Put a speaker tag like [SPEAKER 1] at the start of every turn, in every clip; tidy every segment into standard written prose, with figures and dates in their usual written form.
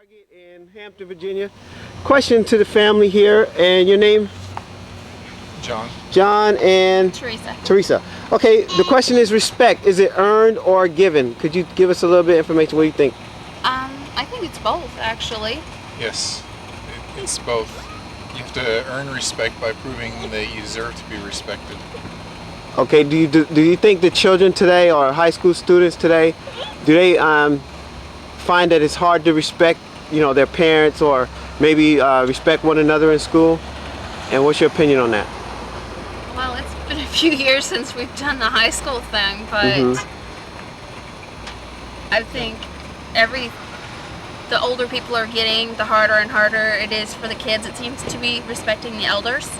[SPEAKER 1] Target in Hampton, Virginia. Question to the family here, and your name?
[SPEAKER 2] John.
[SPEAKER 1] John and?
[SPEAKER 3] Teresa.
[SPEAKER 1] Teresa. Okay, the question is respect. Is it earned or given? Could you give us a little bit of information? What do you think?
[SPEAKER 3] I think it's both, actually.
[SPEAKER 2] Yes, it's both. You have to earn respect by proving that you deserve to be respected.
[SPEAKER 1] Okay, do you think the children today, or high school students today, do they find that it's hard to respect, their parents, or maybe respect one another in school? And what's your opinion on that?
[SPEAKER 3] Well, it's been a few years since we've done the high school thing, but I think the older people are getting, the harder and harder it is for the kids, it seems, to be respecting the elders.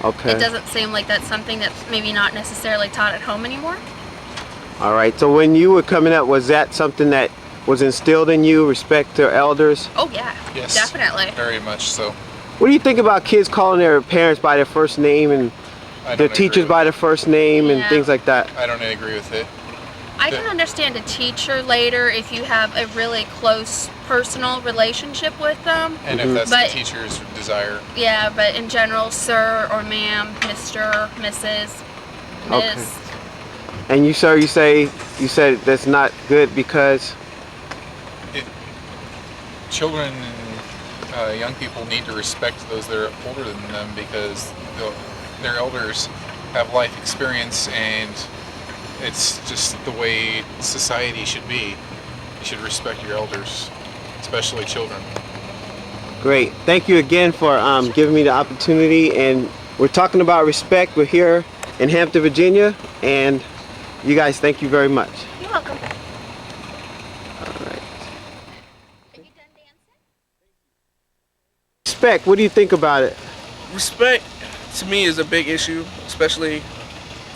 [SPEAKER 1] Okay.
[SPEAKER 3] It doesn't seem like that's something that's maybe not necessarily taught at home anymore.
[SPEAKER 1] All right, so when you were coming up, was that something that was instilled in you, respect to elders?
[SPEAKER 3] Oh yeah,
[SPEAKER 2] Yes,
[SPEAKER 3] definitely.
[SPEAKER 2] Very much so.
[SPEAKER 1] What do you think about kids calling their parents by their first name and their teachers by their first name and things like that?
[SPEAKER 2] I don't agree with it.
[SPEAKER 3] I can understand a teacher later if you have a really close personal relationship with them.
[SPEAKER 2] And if that's the teacher's desire.
[SPEAKER 3] Yeah, but in general, sir or ma'am, Mr., Mrs., Miss.
[SPEAKER 1] Okay. And you, sir, you said that's not good because?
[SPEAKER 2] Children and young people need to respect those that are older than them because their elders have life experience, and it's just the way society should be. You should respect your elders, especially children.
[SPEAKER 1] Great. Thank you again for giving me the opportunity. And we're talking about respect. We're here in Hampton, Virginia, and you guys, thank you very much.
[SPEAKER 3] You're welcome.
[SPEAKER 1] All right.
[SPEAKER 3] Are you done dancing?
[SPEAKER 1] Respect. What do you think about it?
[SPEAKER 4] Respect, to me, is a big issue, especially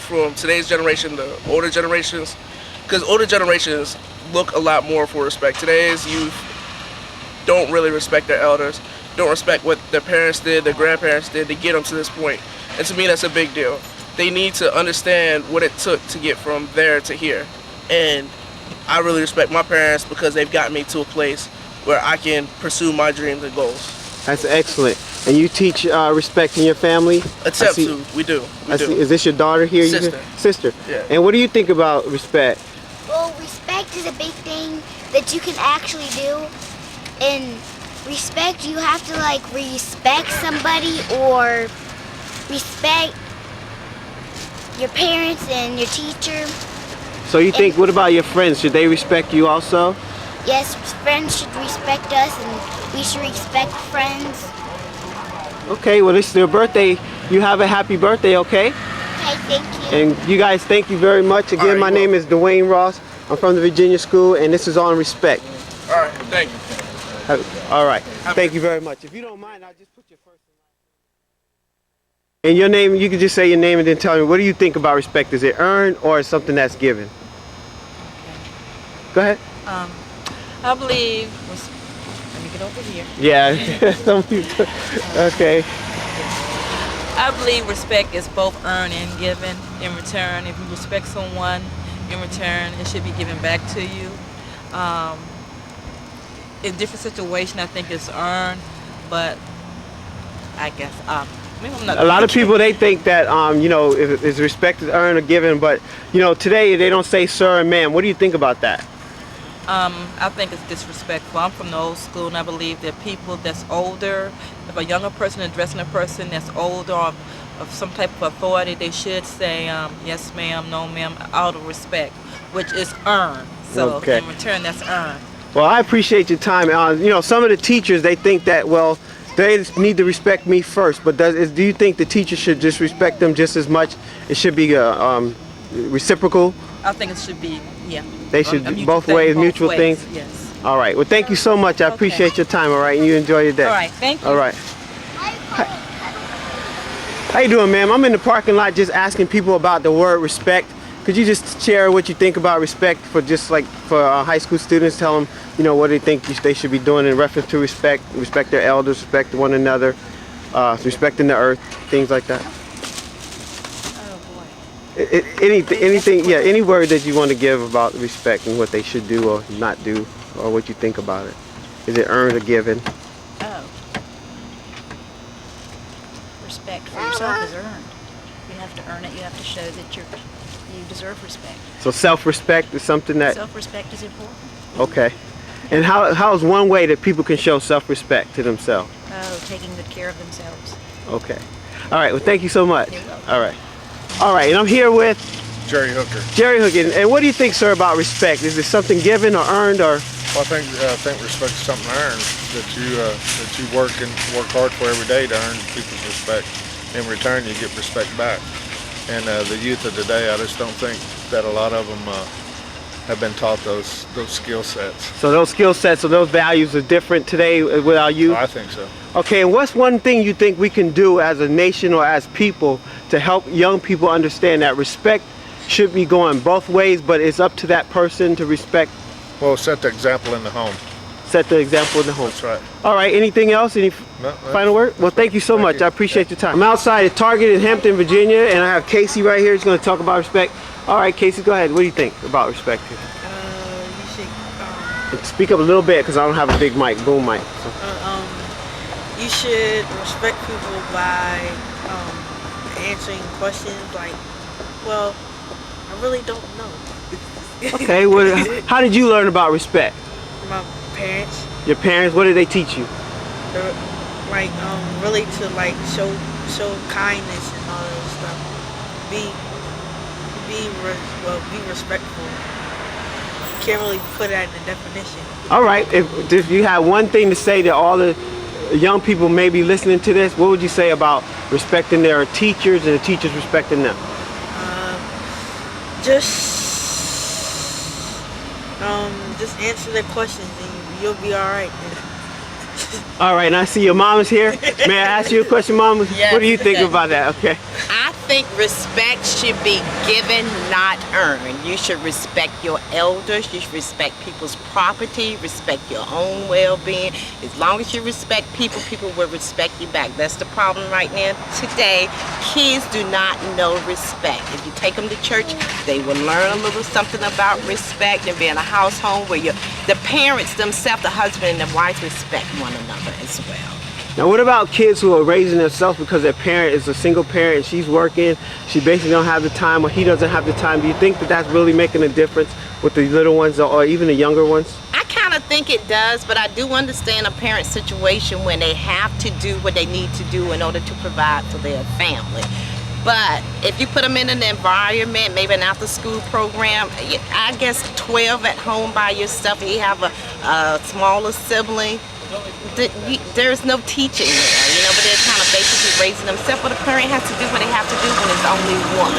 [SPEAKER 4] from today's generation, the older generations, because older generations look a lot more for respect. Today's youth don't really respect their elders, don't respect what their parents did, their grandparents did to get them to this point. And to me, that's a big deal. They need to understand what it took to get from there to here. And I really respect my parents because they've gotten me to a place where I can pursue my dreams and goals.
[SPEAKER 1] That's excellent. And you teach respect in your family?
[SPEAKER 4] We do.
[SPEAKER 1] Is this your daughter here?
[SPEAKER 4] Sister.
[SPEAKER 1] Sister.
[SPEAKER 4] Yeah.
[SPEAKER 1] And what do you think about respect?
[SPEAKER 5] Well, respect is a big thing that you can actually do. And respect, you have to respect somebody or respect your parents and your teacher.
[SPEAKER 1] So you think, what about your friends? Should they respect you also?
[SPEAKER 5] Yes, friends should respect us and we should respect friends.
[SPEAKER 1] Okay, well, this is their birthday. You have a happy birthday, okay?
[SPEAKER 5] Okay, thank you.
[SPEAKER 1] And you guys, thank you very much. Again, my name is Dwayne Ross. I'm from the Virginia School, and this is on respect.
[SPEAKER 4] All right, thank you.
[SPEAKER 1] All right, thank you very much. If you don't mind, I'll just put your first and your name. You can just say your name and then tell me, what do you think about respect? Is it earned or is something that's given? Go ahead.
[SPEAKER 6] I believe, let me get over here.
[SPEAKER 1] Yeah, okay.
[SPEAKER 6] I believe respect is both earned and given in return. If you respect someone, in return, it should be given back to you. In different situations, I think it's earned, but I guess, maybe I'm not.
[SPEAKER 1] A lot of people, they think that, if respect is earned or given, but, today they don't say sir and ma'am. What do you think about that?
[SPEAKER 6] I think it's disrespectful. I'm from the old school, and I believe that people that's older, if a younger person is addressing a person that's older or of some type of authority, they should say yes ma'am, no ma'am, out of respect, which is earned. So in return, that's earned.
[SPEAKER 1] Well, I appreciate your time. Some of the teachers, they think that, well, they need to respect me first, but do you think the teacher should just respect them just as much? It should be reciprocal?
[SPEAKER 6] I think it should be, yeah.
[SPEAKER 1] They should both ways, mutual things?
[SPEAKER 6] Yes.
[SPEAKER 1] All right. Well, thank you so much. I appreciate your time, all right? And you enjoy your day.
[SPEAKER 6] All right. Thank you.
[SPEAKER 1] All right. How you doing, ma'am? I'm in the parking lot just asking people about the word respect. Could you just share what you think about respect for high school students? Tell them, what they think they should be doing in reference to respect their elders, respect one another, respecting the earth, things like that. Anything, yeah, any word that you want to give about respect and what they should do or not do, or what you think about it. Is it earned or given?
[SPEAKER 7] Oh. Respect for yourself is earned. You have to earn it. You have to show that you deserve respect.
[SPEAKER 1] So self-respect is something that,
[SPEAKER 7] Self-respect is important.
[SPEAKER 1] okay. And how is one way that people can show self-respect to themselves?
[SPEAKER 7] Oh, taking good care of themselves.
[SPEAKER 1] Okay. All right, well, thank you so much.
[SPEAKER 7] You're welcome.
[SPEAKER 1] All right. All right, and I'm here with
[SPEAKER 8] Jerry Hooker.
[SPEAKER 1] Jerry Hooker. And what do you think, sir, about respect? Is it something given or earned, or?
[SPEAKER 8] Well, I think respect is something earned that you work hard for every day to earn people's respect. In return, you get respect back. And the youth of today, I just don't think that a lot of them have been taught those skill sets.
[SPEAKER 1] So those skill sets or those values are different today with our youth?
[SPEAKER 8] I think so.
[SPEAKER 1] Okay, and what's one thing you think we can do as a nation or as people to help young people understand that respect should be going both ways, but it's up to that person to respect?
[SPEAKER 8] Well, set the example in the home.
[SPEAKER 1] Set the example in the home.
[SPEAKER 8] That's right.
[SPEAKER 1] All right, anything else? Any final word? Well, thank you so much. I appreciate your time. I'm outside at Target in Hampton, Virginia, and I have Casey right here. He's going to talk about respect. All right, Casey, go ahead. What do you think about respect?
[SPEAKER 9] You should
[SPEAKER 1] And speak up a little bit because I don't have a big mic, boom mic. So.
[SPEAKER 9] you should respect people by answering questions like, well, I really don't know.
[SPEAKER 1] Okay, well, how did you learn about respect?
[SPEAKER 9] My parents,
[SPEAKER 1] Your parents, what did they teach you?
[SPEAKER 9] they're like really to like show kindness and all that stuff. Be respectful. Can't really put that in the definition.
[SPEAKER 1] All right, if you had one thing to say to all the young people maybe listening to this, what would you say about respecting their teachers and the teachers respecting them?
[SPEAKER 9] Just answer their questions and you'll be all right.
[SPEAKER 1] All right, and I see your mom is here. May I ask you a question, Mom?
[SPEAKER 10] Yes,
[SPEAKER 1] What do you think
[SPEAKER 10] okay.
[SPEAKER 1] about that? Okay.
[SPEAKER 10] I think respect should be given, not earned. You should respect your elders. You should respect people's property, respect your own well-being. As long as you respect people, people will respect you back. That's the problem right now. Today, kids do not know respect. If you take them to church, they will learn a little something about respect and be in a household where the parents themselves, the husband and the wife, respect one another as well.
[SPEAKER 1] Now, what about kids who are raising themselves because their parent is a single parent and she's working, she basically don't have the time, or he doesn't have the time? Do you think that that's really making a difference with the little ones or even the younger ones?
[SPEAKER 10] I kind of think it does, but I do understand a parent's situation when they have to do what they need to do in order to provide for their family. But if you put them in an environment, maybe an after-school program, I guess 12 at home by yourself, and you have a smaller sibling, there's no teaching there, but they're kind of basically raising themselves. But a parent has to do what they have to do when it's only one.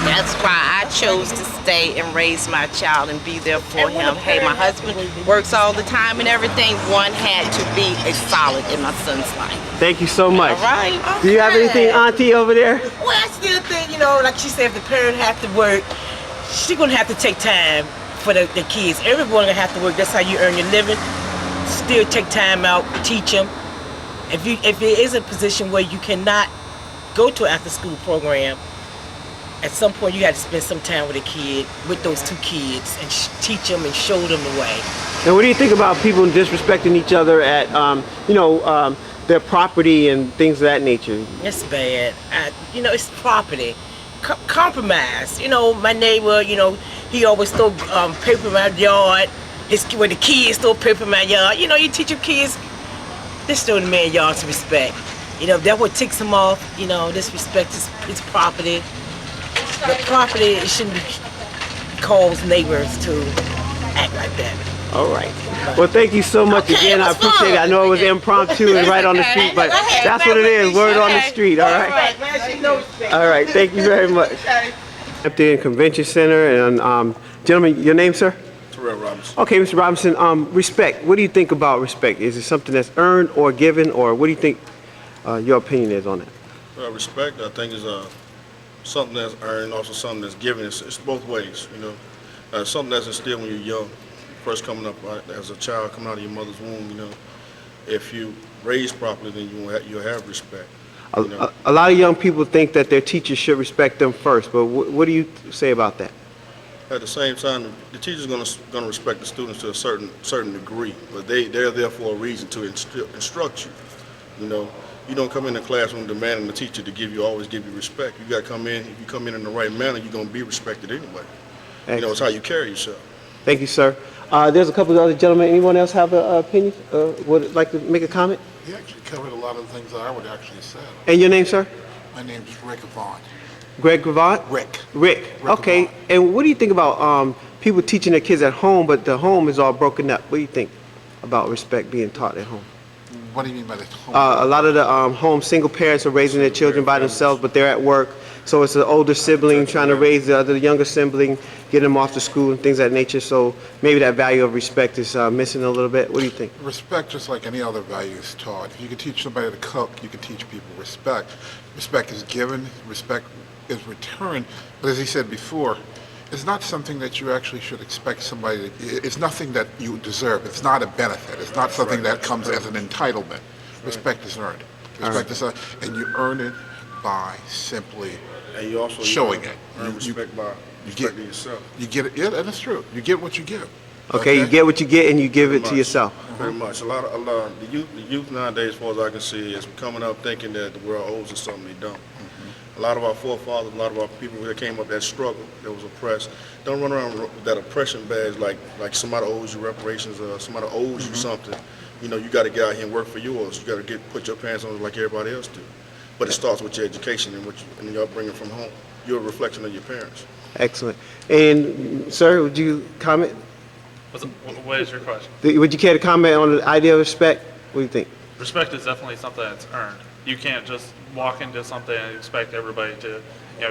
[SPEAKER 10] That's why I chose to stay and raise my child and be there for him. Hey, my husband works all the time and everything. One had to be a solid in my son's life.
[SPEAKER 1] Thank you so much.
[SPEAKER 10] All right.
[SPEAKER 1] Do you have anything, Auntie, over there?
[SPEAKER 11] Well, I still think, like she said, if the parent has to work, she's going to have to take time for the kids. Everyone going to have to work. That's how you earn your living. Still take time out, teach them. If it is a position where you cannot go to an after-school program, at some point you have to spend some time with a kid, with those two kids, and teach them and show them the way.
[SPEAKER 1] And what do you think about people disrespecting each other at, their property and things of that nature?
[SPEAKER 11] It's bad. It's property. Compromise. My neighbor, he always throw paper in my yard. When the kids throw paper in my yard, you teach your kids, this throw the man yard to respect. That's what ticks them off. Disrespect is property. The property, it shouldn't cause neighbors to act like that.
[SPEAKER 1] All right. Well, thank you so much again. I appreciate it. I know it was impromptu and right on the street, but that's what it is. Word on the street. All right. All right. Thank you very much. Hampton Convention Center, and gentlemen, your name, sir?
[SPEAKER 8] Terrell Robinson.
[SPEAKER 1] Okay, Mr. Robinson. Respect. What do you think about respect? Is it something that's earned or given, or what do you think your opinion is on it?
[SPEAKER 8] Respect, I think, is something that's earned, also something that's given. It's both ways, something that's instilled when you're young, first coming up as a child, coming out of your mother's womb. If you raise properly, then you'll have respect.
[SPEAKER 1] A lot of young people think that their teachers should respect them first, but what do you say about that?
[SPEAKER 12] at the same time, the teacher's gonna respect the students to a certain degree, but they're there for a reason to instruct you. You know, you don't come in the classroom demanding the teacher to always give you respect. You gotta come in. If you come in the right manner, you're gonna be respected anyway.
[SPEAKER 1] Excellent.
[SPEAKER 12] You know, it's how you carry yourself.
[SPEAKER 1] Thank you, sir. There's a couple of other gentlemen. Anyone else have an opinion? Would like to make a comment?
[SPEAKER 13] He actually covered a lot of the things that I would actually say.
[SPEAKER 1] And your name, sir?
[SPEAKER 13] My name is Rick Avant.
[SPEAKER 1] Greg Gravant? Rick. Okay.
[SPEAKER 13] Avant.
[SPEAKER 1] And what do you think about people teaching their kids at home, but the home is all broken up? What do you think about respect being taught at home?
[SPEAKER 13] What do you mean by the home?
[SPEAKER 1] A lot of the home single parents are raising their children by themselves, but they're at work. So it's an older sibling trying to raise the other younger sibling, get them off to school and things of that nature. So maybe that value of respect is missing a little bit. What do you think?
[SPEAKER 13] Respect, just like any other value, is taught. If you can teach somebody to cook, you can teach people respect. Respect is given, respect is returned. But as he said before, it's not something that you actually should expect somebody to, it's nothing that you deserve. It's not a benefit. It's not something that comes as an entitlement. Respect is earned. Respect is earned, and you earn it by simply
[SPEAKER 12] And you also
[SPEAKER 13] showing it.
[SPEAKER 12] earn respect by respecting yourself.
[SPEAKER 13] You get it. Yeah, that's true. You get what you give.
[SPEAKER 1] Okay, you get what you get and you give it to yourself.
[SPEAKER 12] Very much. A lot of the youth nowadays, as far as I can see, is coming up thinking that the world owes us something they don't. A lot of our forefathers, a lot of our people that came up that struggle, that was oppressed, don't run around with that oppression badge like somebody owes you reparations or somebody owes you something. You know, you got to get out here and work for yours. You got to put your pants on like everybody else do. But it starts with your education and your upbringing from home. You're a reflection of your parents.
[SPEAKER 1] Excellent. And sir, would you comment?
[SPEAKER 14] What is your question?
[SPEAKER 1] Would you care to comment on the idea of respect? What do you think?
[SPEAKER 14] Respect is definitely something that's earned. You can't just walk into something and expect everybody to,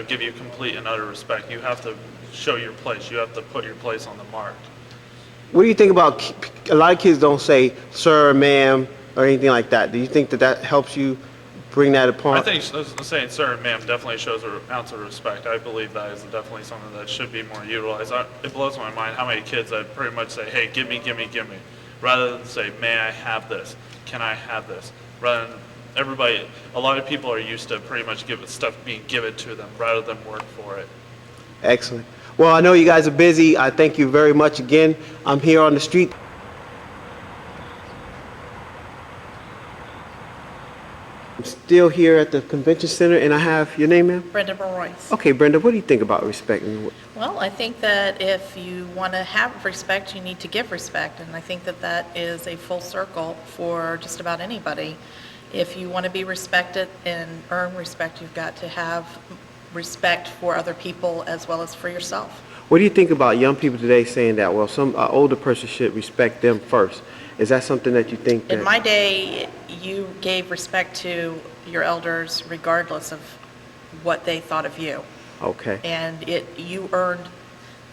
[SPEAKER 14] give you complete and utter respect. You have to show your place. You have to put your place on the mark.
[SPEAKER 1] What do you think about, a lot of kids don't say sir, ma'am, or anything like that. Do you think that helps you bring that upon?
[SPEAKER 14] I think saying sir and ma'am definitely shows an ounce of respect. I believe that is definitely something that should be more utilized. It blows my mind how many kids that pretty much say, hey, give me, rather than say, may I have this? Can I have this? Rather than a lot of people are used to pretty much stuff being given to them rather than work for it.
[SPEAKER 1] Excellent. Well, I know you guys are busy. I thank you very much again. I'm here on the street. I'm still here at the convention center, and I have your name, ma'am?
[SPEAKER 15] Brenda Royce.
[SPEAKER 1] Okay, Brenda, what do you think about respect?
[SPEAKER 15] Well, I think that if you want to have respect, you need to give respect, and I think that that is a full circle for just about anybody. If you want to be respected and earn respect, you've got to have respect for other people as well as for yourself.
[SPEAKER 1] What do you think about young people today saying that, well, some older person should respect them first? Is that something that you think that...
[SPEAKER 15] In my day, you gave respect to your elders regardless of what they thought of you.
[SPEAKER 1] Okay.
[SPEAKER 15] And you earned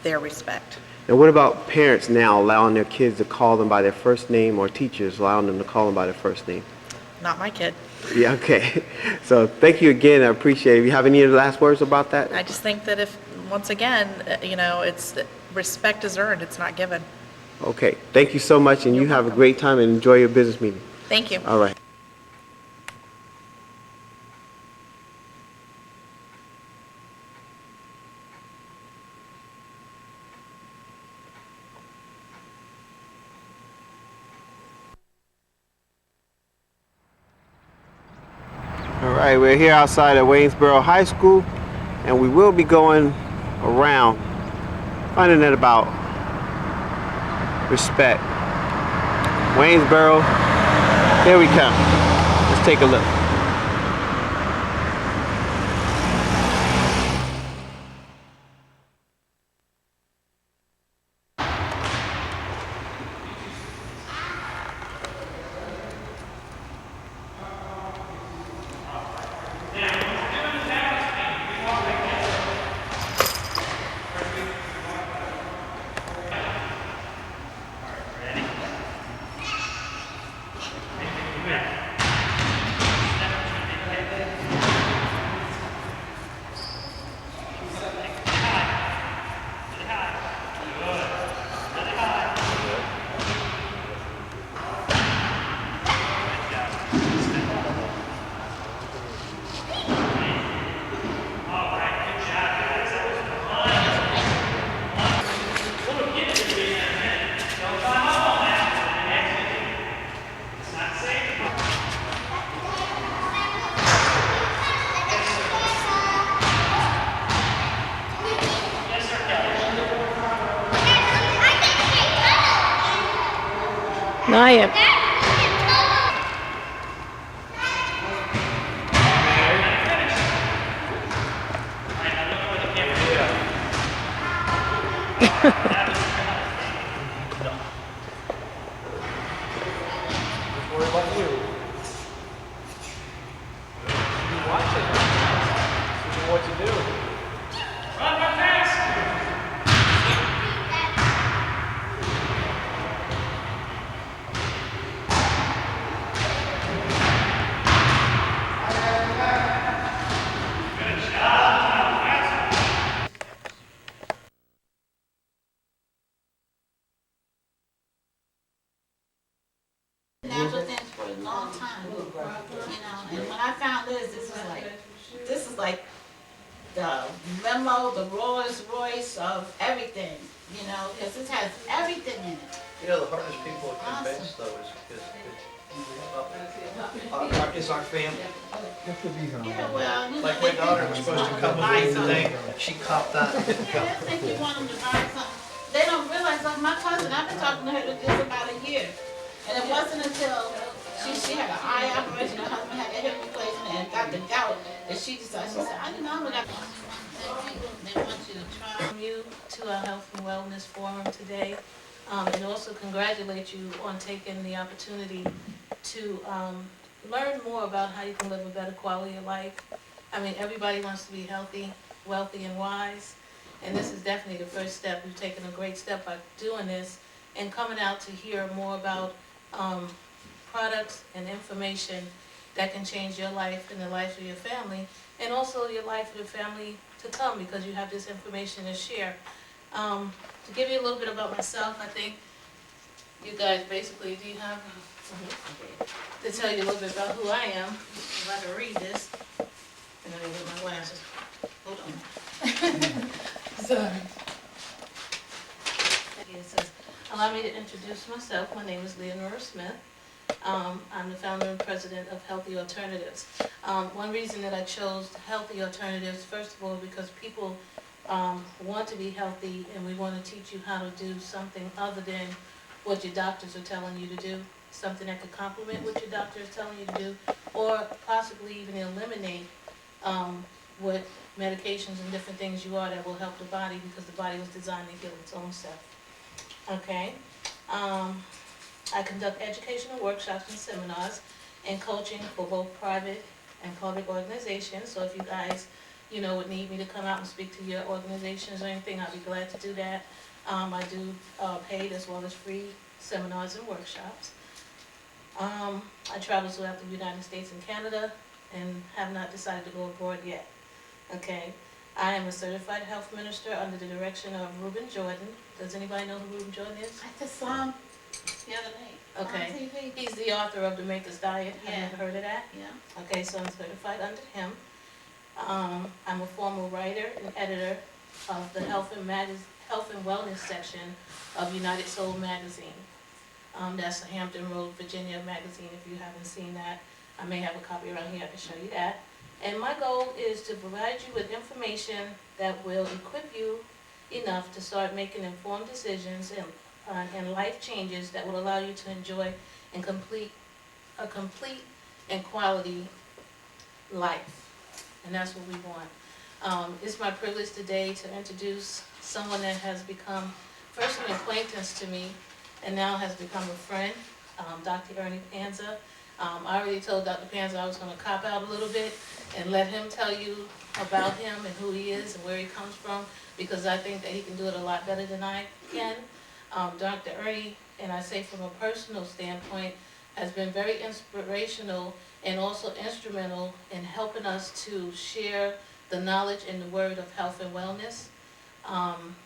[SPEAKER 15] their respect.
[SPEAKER 1] And what about parents now allowing their kids to call them by their first name, or teachers allowing them to call them by their first name?
[SPEAKER 15] Not my kid.
[SPEAKER 1] Yeah, okay. So thank you again. I appreciate it. You have any last words about that?
[SPEAKER 15] I just think that if, once again, it's respect is earned, it's not given.
[SPEAKER 1] Okay. Thank you so much, and you have a great time and enjoy your business meeting.
[SPEAKER 15] Thank you.
[SPEAKER 1] All right. All right, we're here outside at Waynesboro High School, and we will be going around finding out about respect. Waynesboro, here we come. Let's take a look.
[SPEAKER 16] Aniah.
[SPEAKER 17] What about you? You watch it. You know what to do.
[SPEAKER 18] Natural things for a long time, you know. And when I found this is like the limo, the Rolls Royce of everything, you know, because this has everything in it.
[SPEAKER 17] You know, the hardest people to convince though is our family.
[SPEAKER 18] Yeah, well, you know,
[SPEAKER 17] Like my daughter was supposed to come with me today, she copped out and didn't come.
[SPEAKER 18] I think you want them to buy something. They don't realize, like my cousin, I've been talking to her for just about a year. And it wasn't until she had an eye operation, her husband had a hip replacement and got the gout, that she decided, she said, I didn't know that. They want you to try.
[SPEAKER 15] You to our Health and Wellness Forum today, and also congratulate you on taking the opportunity to learn more about how you can live a better quality of life. I mean, everybody wants to be healthy, wealthy, and wise, and this is definitely the first step. You've taken a great step by doing this and coming out to hear more about products and information that can change your life and the life of your family, and also your life and the family to come, because you have this information to share. To give you a little bit about myself, I think you guys basically, do you have, to tell you a little bit about who I am, if I can read this, and I get my glasses. Hold on. Sorry. It says, allow me to introduce myself. My name is Nora Smith. I'm the founder and president of Healthy Alternatives. One reason that I chose Healthy Alternatives, first of all, because people want to be healthy, and we want to teach you how to do something other than what your doctors are telling you to do, something that could complement what your doctor is telling you to do, or possibly even eliminate what medications and different things you are that will help the body, because the body was designed to heal its own self. Okay. I conduct educational workshops and seminars and coaching for both private and public organizations. So if you guys, would need me to come out and speak to your organizations or anything, I'll be glad to do that. I do paid as well as free seminars and workshops. I travel throughout the United States and Canada and have not decided to go abroad yet. Okay. I am a certified health minister under the direction of Reuben Jordan. Does anybody know who Reuben Jordan is?
[SPEAKER 18] I just saw him the other day.
[SPEAKER 15] Okay.
[SPEAKER 18] On TV.
[SPEAKER 15] He's the author of The Maker's Diet.
[SPEAKER 18] Yeah.
[SPEAKER 15] Have you heard of that?
[SPEAKER 18] Yeah.
[SPEAKER 15] Okay, so I'm certified under him. I'm a former writer and editor of the Health and Wellness section of United Soul magazine. That's a Hampton Road, Virginia magazine. If you haven't seen that, I may have a copy around here. I can show you that. And my goal is to provide you with information that will equip you enough to start making informed decisions and life changes that will allow you to enjoy and complete and quality life. And that's what we want. It's my privilege today to introduce someone that has become first an acquaintance to me and now has become a friend, Dr. Ernie Panza. I already told Dr. Panza I was going to cop out a little bit and let him tell you about him and who he is and where he comes from, because I think that he can do it a lot better than I can. Dr. Ernie, and I say from a personal standpoint, has been very inspirational and also instrumental in helping us to share the knowledge and the word of health and wellness.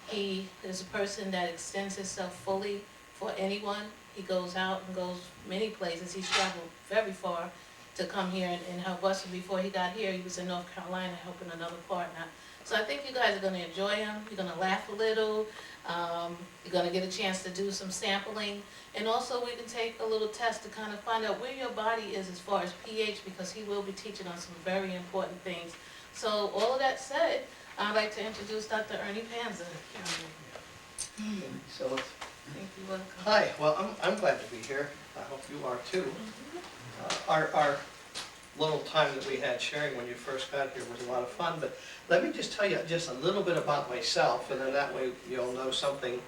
[SPEAKER 15] He is a person that extends himself fully for anyone. He goes out and goes many places. He's traveled very far to come here and help us. And before he got here, he was in North Carolina helping another partner. So I think you guys are going to enjoy him. You're going to laugh a little. You're going to get a chance to do some sampling. And also we can take a little test to kind of find out where your body is as far as pH, because he will be teaching on some very important things. So all of that said, I'd like to introduce Dr. Ernie Panza.
[SPEAKER 17] So Hi, well, I'm glad to be here. I hope you are too. Our little time that we had sharing when you first got here was a lot of fun, but let me just tell you just a little bit about myself, and then that way you'll know something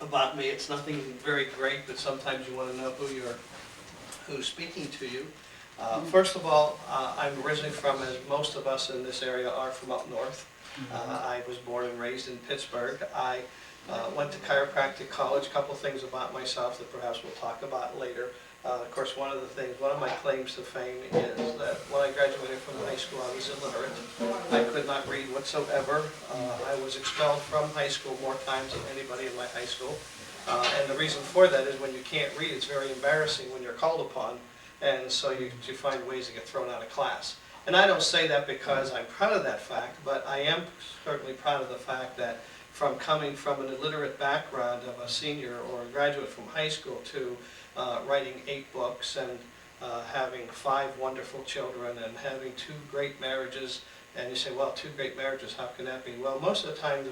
[SPEAKER 17] about me. It's nothing very great, but sometimes you want to know who's speaking to you. First of all, I'm originally from, as most of us in this area are, from up north. I was born and raised in Pittsburgh. I went to chiropractic college. A couple of things about myself that perhaps we'll talk about later. Of course, one of my claims to fame is that when I graduated from high school, I was illiterate. I could not read whatsoever. I was expelled from high school more times than anybody in my high school. And the reason for that is when you can't read, it's very embarrassing when you're called upon. And so you find ways to get thrown out of class. And I don't say that because I'm proud of that fact, but I am certainly proud of the fact that from coming from an illiterate background of a senior or a graduate from high school to writing 8 books and having 5 wonderful children and having 2 great marriages. And you say, well, 2 great marriages, how can that be? Well, most of the time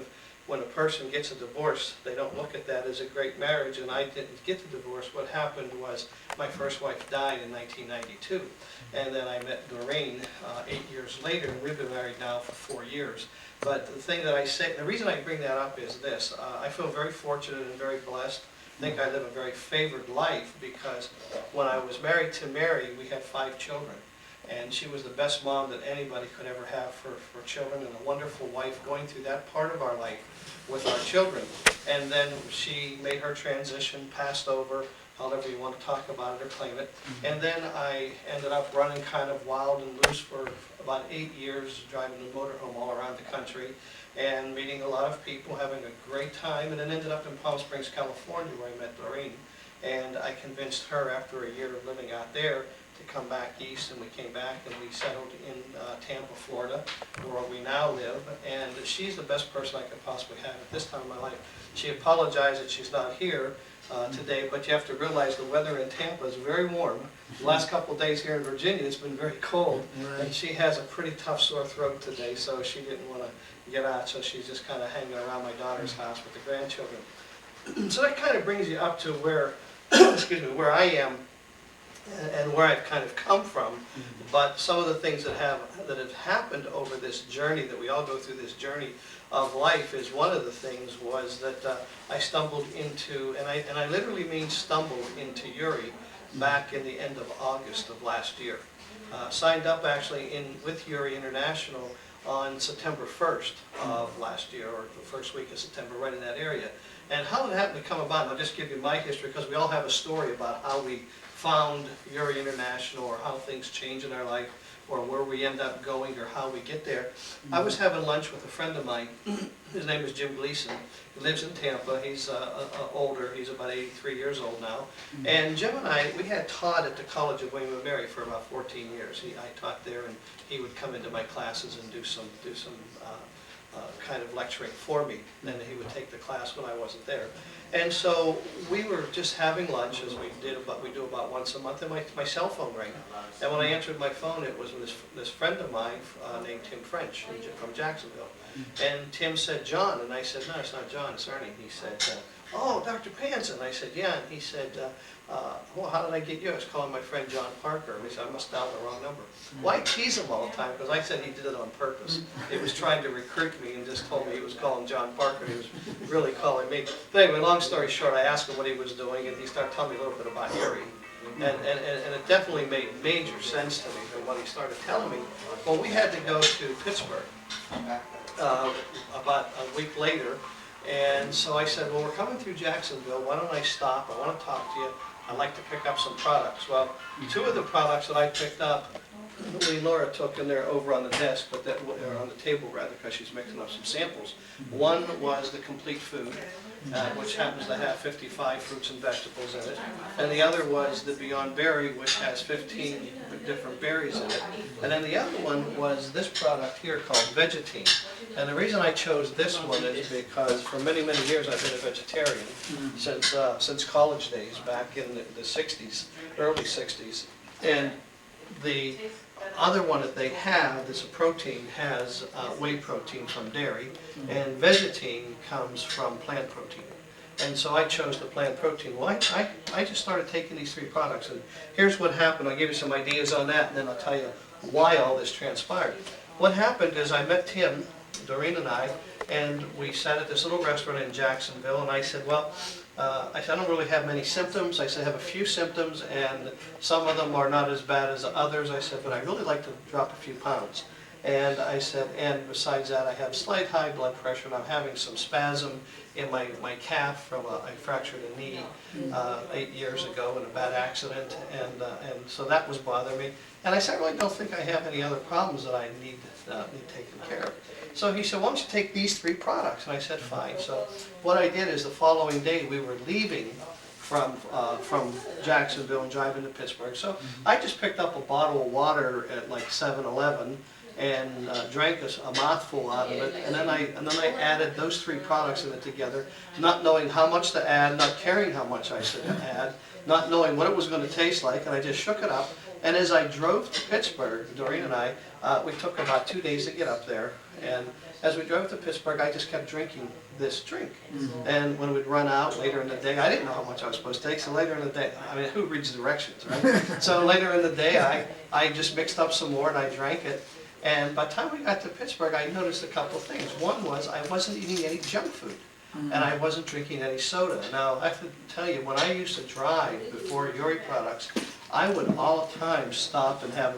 [SPEAKER 17] when a person gets a divorce, they don't look at that as a great marriage, and I didn't get the divorce. What happened was my first wife died in 1992, and then I met Doreen 8 years later, and we've been married now for 4 years. But the thing that I say, the reason I bring that up is this. I feel very fortunate and very blessed. I think I live a very favored life because when I was married to Mary, we had 5 children. And she was the best mom that anybody could ever have for children, and a wonderful wife going through that part of our life with our children. And then she made her transition, passed over, however you want to talk about it or claim it. And then I ended up running kind of wild and loose for about 8 years, driving a motorhome all around the country and meeting a lot of people, having a great time, and then ended up in Palm Springs, California, where I met Doreen. And I convinced her after a year of living out there to come back east, and we came back and we settled in Tampa, Florida, where we now live. And she's the best person I could possibly have at this time of my life. She apologized that she's not here today, but you have to realize the weather in Tampa is very warm. The last couple of days here in Virginia, it's been very cold, and she has a pretty tough sore throat today, so she didn't want to get out, so she's just kind of hanging around my daughter's house with the grandchildren. So that kind of brings you up to where, excuse me, where I am and where I've kind of come from. But some of the things that have happened over this journey, that we all go through this journey of life, is one of the things was that I stumbled into, and I literally mean stumbled into Uri back in the end of August of last year. Signed up actually with Uri International on September 1st of last year, or the first week of September, right in that area. And how it happened to come about, and I'll just give you my history, because we all have a story about how we found Uri International, or how things change in our life, or where we end up going, or how we get there. I was having lunch with a friend of mine. His name is Jim Gleason. He lives in Tampa. He's older. He's about 83 years old now. And Jim and I, we had taught at the College of William & Mary for about 14 years. I taught there, and he would come into my classes and do some kind of lecturing for me. Then he would take the class when I wasn't there. And so we were just having lunch, as we do about once a month, and my cell phone rang. And when I answered my phone, it was this friend of mine named Tim French from Jacksonville. And Tim said, "John," and I said, "No, it's not John, it's Ernie." He said, "Oh, Dr. Panson." I said, "Yeah," and he said, "Well, how did I get you?" I was calling my friend John Parker, and he said, "I must dial the wrong number." Well, I tease him all the time, because I said he did it on purpose. He was trying to recruit me and just told me he was calling John Parker. He was really calling me. But anyway, long story short, I asked him what he was doing, and he started telling me a little bit about Uri. And it definitely made major sense to me from what he started telling me. Well, we had to go to Pittsburgh about a week later. And so I said, "Well, we're coming through Jacksonville. Why don't I stop? I want to talk to you. I'd like to pick up some products." Well, 2 of the products that I picked up, Nora took, and they're over on the desk, but or on the table rather, because she's mixing up some samples. One was the Complete Food, which happens to have 55 fruits and vegetables in it. And the other was the Beyond Berry, which has 15 different berries in it. And then the other one was this product here called Vegetine. And the reason I chose this one is because for many, many years I've been a vegetarian since college days, back in the 60s, early 60s. And other one that they have that's a protein has whey protein from dairy, and Vegetine comes from plant protein. And so I chose the plant protein. Well, I just started taking these 3 products, and here's what happened. I'll give you some ideas on that, and then I'll tell you why all this transpired. What happened is I met Tim, Doreen and I, and we sat at this little restaurant in Jacksonville, and I said, well, I said, I don't really have many symptoms. I said, I have a few symptoms, and some of them are not as bad as others. I said, but I really like to drop a few pounds. And I said, and besides that, I have slight high blood pressure, and I'm having some spasm in my calf from I fractured a knee 8 years ago in a bad accident, and so that was bothering me. And I said, I really don't think I have any other problems that I need taken care of. So he said, why don't you take these 3 products? And I said, fine. So what I did is the following day we were leaving from Jacksonville and driving to Pittsburgh. So I just picked up a bottle of water at like 7-Eleven and drank a mouthful out of it, and then I added those 3 products in it together, not knowing how much to add, not caring how much I should add, not knowing what it was going to taste like, and I just shook it up. And as I drove to Pittsburgh, Doreen and I, we took about 2 days to get up there, and as we drove to Pittsburgh, I just kept drinking this drink. And when we'd run out later in the day, I didn't know how much I was supposed to take, so later in the day, I mean, who reads directions, right? So later in the day, I just mixed up some more and I drank it. And by the time we got to Pittsburgh, I noticed a couple things. One was I wasn't eating any junk food, and I wasn't drinking any soda. Now, I have to tell you, when I used to drive before Yuri products, I would all the time stop and have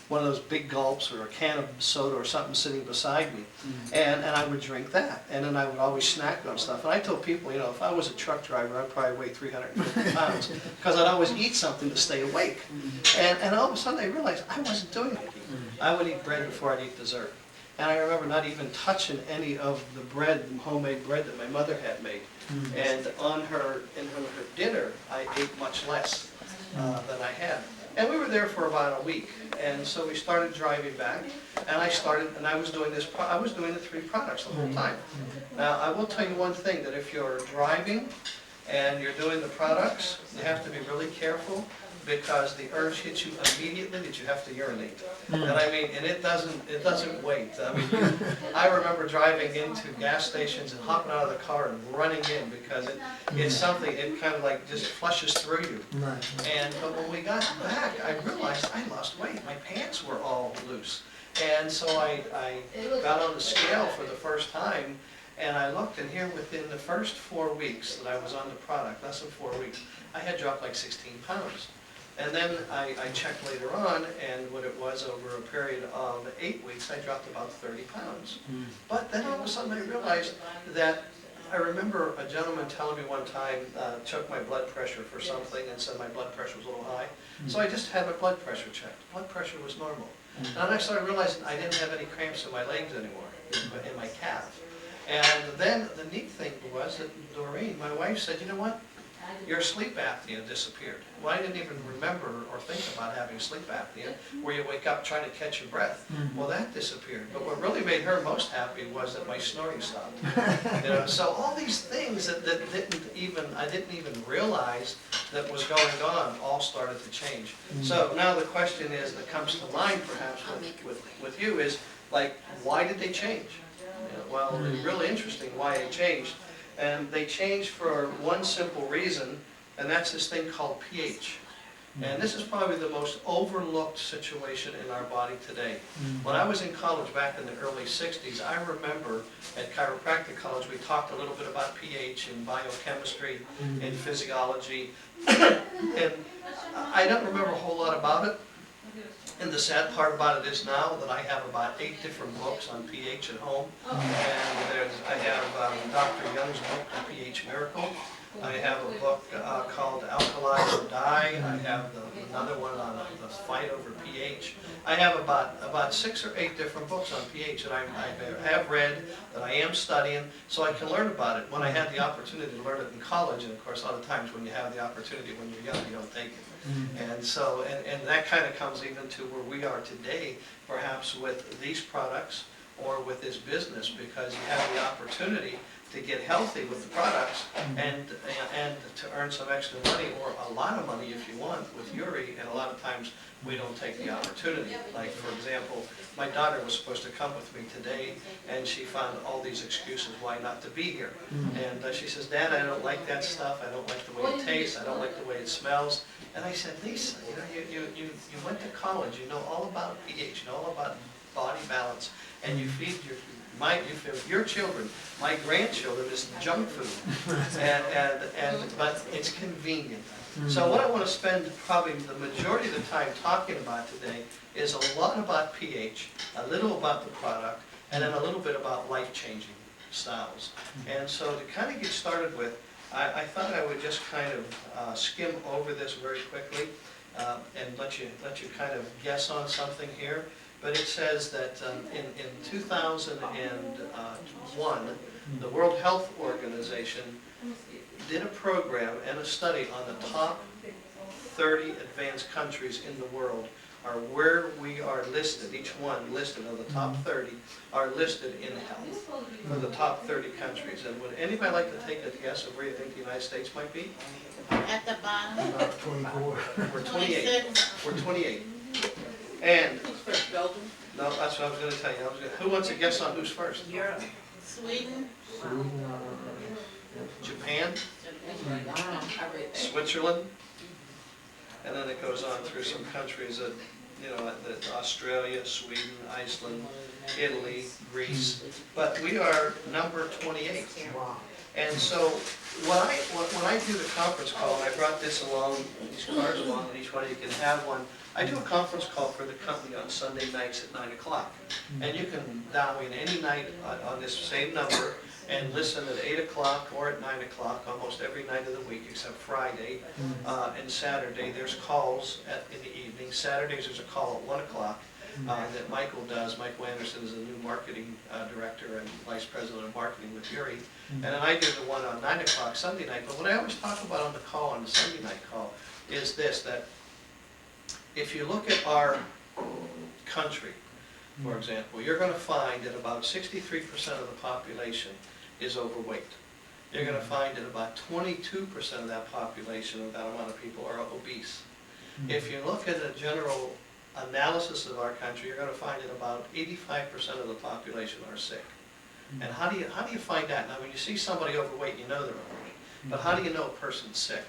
[SPEAKER 17] one of those big gulps or a can of soda or something sitting beside me, and I would drink that. And then I would always snack on stuff. And I told people, you know, if I was a truck driver, I'd probably weigh 350 pounds because I'd always eat something to stay awake. And all of a sudden I realized I wasn't doing it. I would eat bread before I'd eat dessert. And I remember not even touching any of the bread, homemade bread that my mother had made. And in her dinner, I ate much less than I had. And we were there for about a week. And so we started driving back, and I was doing the 3 products the whole time. Now, I will tell you one thing, that if you're driving and you're doing the products, you have to be really careful, because the urge hits you immediately that you have to urinate. And I mean, and it doesn't wait. I mean, I remember driving into gas stations and hopping out of the car and running in, because it's something, it kind of like just flushes through you. But when we got back, I realized I lost weight. My pants were all loose. And so I got on the scale for the first time, and I looked, and here within the first 4 weeks that I was on the product, less than 4 weeks, I had dropped like 16 pounds. And then I checked later on, and what it was over a period of 8 weeks, I dropped about 30 pounds. But then all of a sudden I realized that, I remember a gentleman telling me one time, took my blood pressure for something and said my blood pressure was a little high. So I just had my blood pressure checked. Blood pressure was normal. And then I started realizing I didn't have any cramps in my legs anymore, in my calf. And then the neat thing was that Doreen, my wife, said, you know what? Your sleep apnea disappeared. Well, I didn't even remember or think about having sleep apnea, where you wake up trying to catch your breath. Well, that disappeared. But what really made her most happy was that my snoring stopped. You know, so all these things that I didn't even realize that was going on all started to change. So now the question is, that comes to mind perhaps with you, is like, why did they change? You know, well, it's really interesting why they changed. And they changed for one simple reason, and that's this thing called pH. And this is probably the most overlooked situation in our body today. When I was in college back in the early 60s, I remember at chiropractic college we talked a little bit about pH and biochemistry and physiology. And I don't remember a whole lot about it. And the sad part about it is now that I have about 8 different books on pH at home. And I have Dr. Young's book, The pH Miracle. I have a book called Alkali or Die. I have another one on the fight over pH. I have about 6 or 8 different books on pH that I have read, that I am studying, so I can learn about it. When I had the opportunity to learn it in college, and of course a lot of times when you have the opportunity when you're young, you don't take it. And so, and that kind of comes even to where we are today, perhaps with these products, or with this business, because you have the opportunity to get healthy with the products and to earn some extra money, or a lot of money if you want, with Uri. And a lot of times we don't take the opportunity. Like, for example, my daughter was supposed to come with me today, and she found all these excuses why not to be here. And she says, Dad, I don't like that stuff. I don't like the way it tastes. I don't like the way it smells. And I said, Lisa, you went to college. You know all about pH. You know all about body balance. And you feed your children, my grandchildren, is junk food, but it's convenient. So what I want to spend probably the majority of the time talking about today is a lot about pH, a little about the product, and then a little bit about life-changing styles. And so to kind of get started with, I thought I would just kind of skim over this very quickly and let you kind of guess on something here. But it says that in 2001, the World Health Organization did a program and a study on the top 30 advanced countries in the world, are where we are listed. Each one listed of the top 30 are listed in health for the top 30 countries. And would anybody like to take a guess of where you think the United States might be?
[SPEAKER 18] At the bottom.
[SPEAKER 17] About 24. We're 28. We're 28. And
[SPEAKER 18] Belgium.
[SPEAKER 17] no, that's what I was going to tell you. Who wants to guess on who's first?
[SPEAKER 18] Europe. Sweden.
[SPEAKER 17] Japan, Switzerland, and then it goes on through some countries that, Australia, Sweden, Iceland, Italy, Greece. But we are number 28. And so when I do the conference call, and I brought this along, these cards along, and each one of you can have one. I do a conference call for the company on Sunday nights at 9 o'clock. And you can dial in any night on this same number and listen at 8 o'clock or at 9 o'clock almost every night of the week except Friday and Saturday. There's calls in the evening. Saturdays there's a call at 1 o'clock that Michael does. Michael Anderson is the new marketing director and vice president of marketing with Uri. And then I do the one on 9 o'clock Sunday night. But what I always talk about on the call, on the Sunday night call, is this, that if you look at our country, for example, you're going to find that about 63% of the population is overweight. You're going to find that about 22% of that population, of that amount of people, are obese. If you look at a general analysis of our country, you're going to find that about 85% of the population are sick. And how do you find that? Now, when you see somebody overweight, you know they're overweight. But how do you know a person's sick?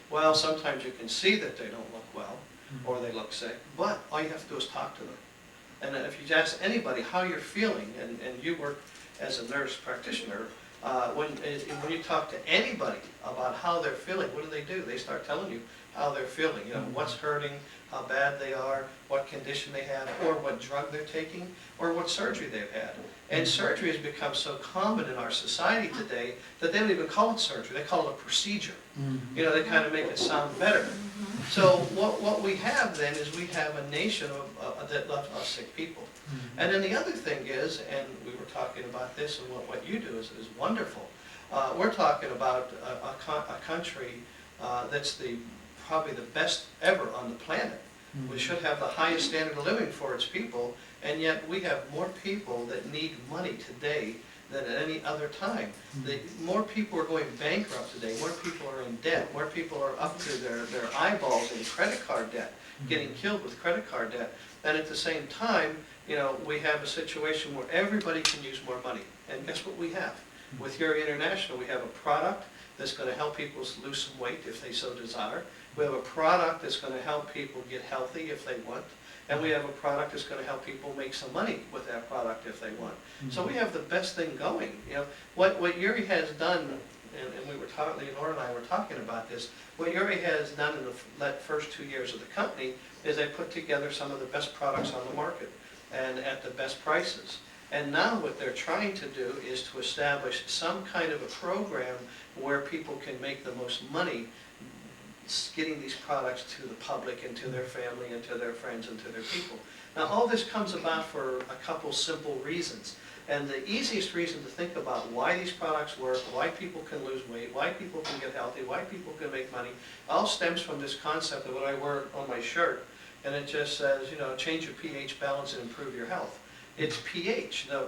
[SPEAKER 17] Well, sometimes you can see that they don't look well, or they look sick, but all you have to do is talk to them. And if you ask anybody how you're feeling, and you work as a nurse practitioner, when you talk to anybody about how they're feeling, what do? They start telling you how they're feeling, what's hurting, how bad they are, what condition they have, or what drug they're taking, or what surgery they've had. And surgery has become so common in our society today that they don't even call it surgery, they call it a procedure. They kind of make it sound better. So what we have then is we have a nation of sick people. And then the other thing is, and we were talking about this, and what you do is wonderful. We're talking about a country that's probably the best ever on the planet. We should have the highest standard of living for its people, and yet we have more people that need money today than at any other time. More people are going bankrupt today, more people are in debt, more people are up to their eyeballs in credit card debt, getting killed with credit card debt. And at the same time, we have a situation where everybody can use more money. And guess what we have? With Uri International, we have a product that's going to help people lose some weight if they so desire. We have a product that's going to help people get healthy if they want. And we have a product that's going to help people make some money with that product if they want. So we have the best thing going. What Uri has done, and we were talking, Nora and I were talking about this, what Uri has done in the first 2 years of the company is they put together some of the best products on the market and at the best prices. And now what they're trying to do is to establish some kind of a program where people can make the most money getting these products to the public and to their family and to their friends and to their people. Now all this comes about for a couple simple reasons. And the easiest reason to think about why these products work, why people can lose weight, why people can get healthy, why people can make money, all stems from this concept of what I wear on my shirt. And it just says, change your pH balance and improve your health. It's pH. Now,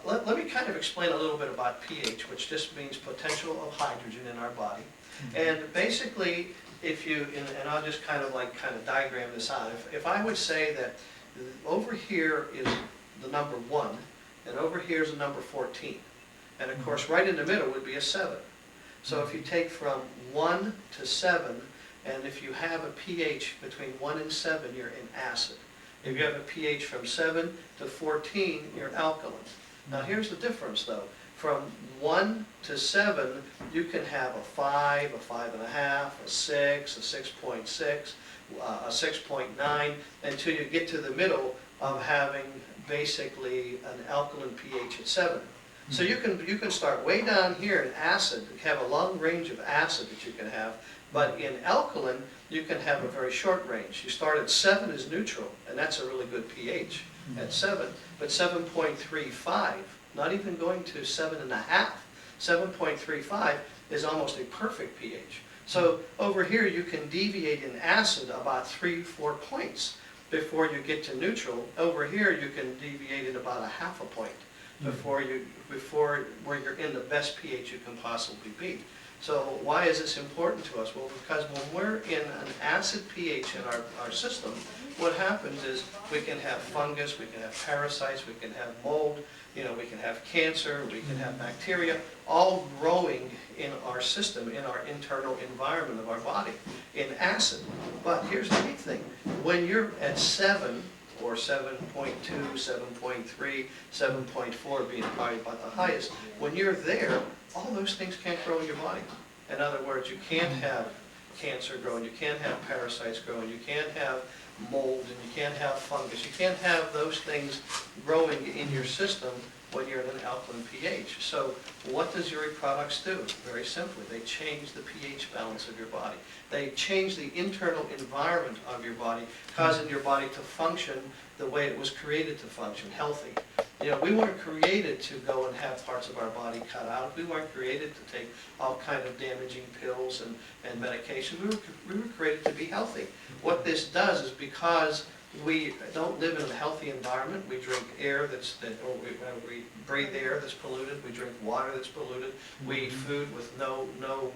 [SPEAKER 17] let me kind of explain a little bit about pH, which just means potential of hydrogen in our body. And basically, if you, and I'll just kind of diagram this out. If I would say that over here is the number 1, and over here is the number 14. And of course, right in the middle would be a 7. So if you take from 1 to 7, and if you have a pH between 1 and 7, you're in acid. If you have a pH from 7 to 14, you're alkaline. Now here's the difference though. From 1 to 7, you can have a 5, a 5.5, a 6, a 6.6, a 6.9, until you get to the middle of having basically an alkaline pH at 7. So you can start way down here in acid, have a long range of acid that you can have, but in alkaline, you can have a very short range. You start at 7 as neutral, and that's a really good pH at 7, but 7.35, not even going to 7.5, 7.35 is almost a perfect pH. So over here, you can deviate in acid about 3-4 points before you get to neutral. Over here, you can deviate at about a half a point before where you're in the best pH you can possibly be. So why is this important to us? Well, because when we're in an acid pH in our system, what happens is we can have fungus, we can have parasites, we can have mold, we can have cancer, we can have bacteria, all growing in our system, in our internal environment of our body, in acid. But here's the neat thing. When you're at 7, or 7.2, 7.3, 7.4 being probably about the highest, when you're there, all those things can't grow in your body. In other words, you can't have cancer growing, you can't have parasites growing, you can't have mold, and you can't have fungus. You can't have those things growing in your system when you're at an alkaline pH. So what does Uri products do? Very simply, they change the pH balance of your body. They change the internal environment of your body, causing your body to function the way it was created to function, healthy. We weren't created to go and have parts of our body cut out. We weren't created to take all kind of damaging pills and medication. We were created to be healthy. What this does is because we don't live in a healthy environment. We drink air or we breathe air that's polluted. We drink water that's polluted. We eat food with no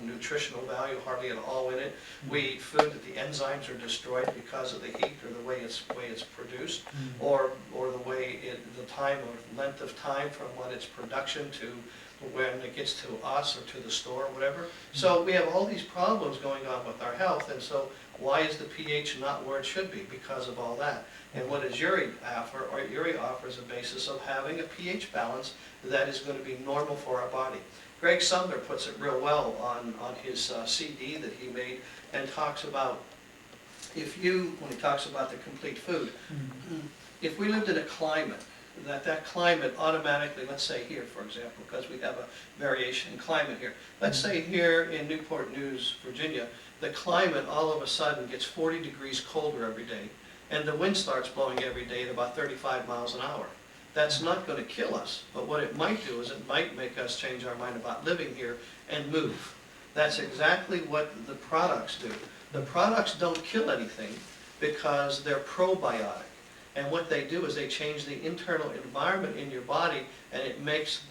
[SPEAKER 17] nutritional value, hardly at all in it. We eat food that the enzymes are destroyed because of the heat or the way it's produced, or the way the length of time from when it's production to when it gets to us or to the store or whatever. So we have all these problems going on with our health, and so why is the pH not where it should be? Because of all that. And what does Uri offer? Uri offers a basis of having a pH balance that is going to be normal for our body. Greg Sumner puts it real well on his CD that he made, and talks about when he talks about the complete food, if we lived in a climate that climate automatically, let's say here, for example, because we have a variation in climate here. Let's say here in Newport News, Virginia, the climate all of a sudden gets 40 degrees colder every day, and the wind starts blowing every day at about 35 miles an hour. That's not going to kill us, but what it might do is it might make us change our mind about living here and move. That's exactly what the products do. The products don't kill anything because they're probiotic. And what they do is they change the internal environment in your body, and it makes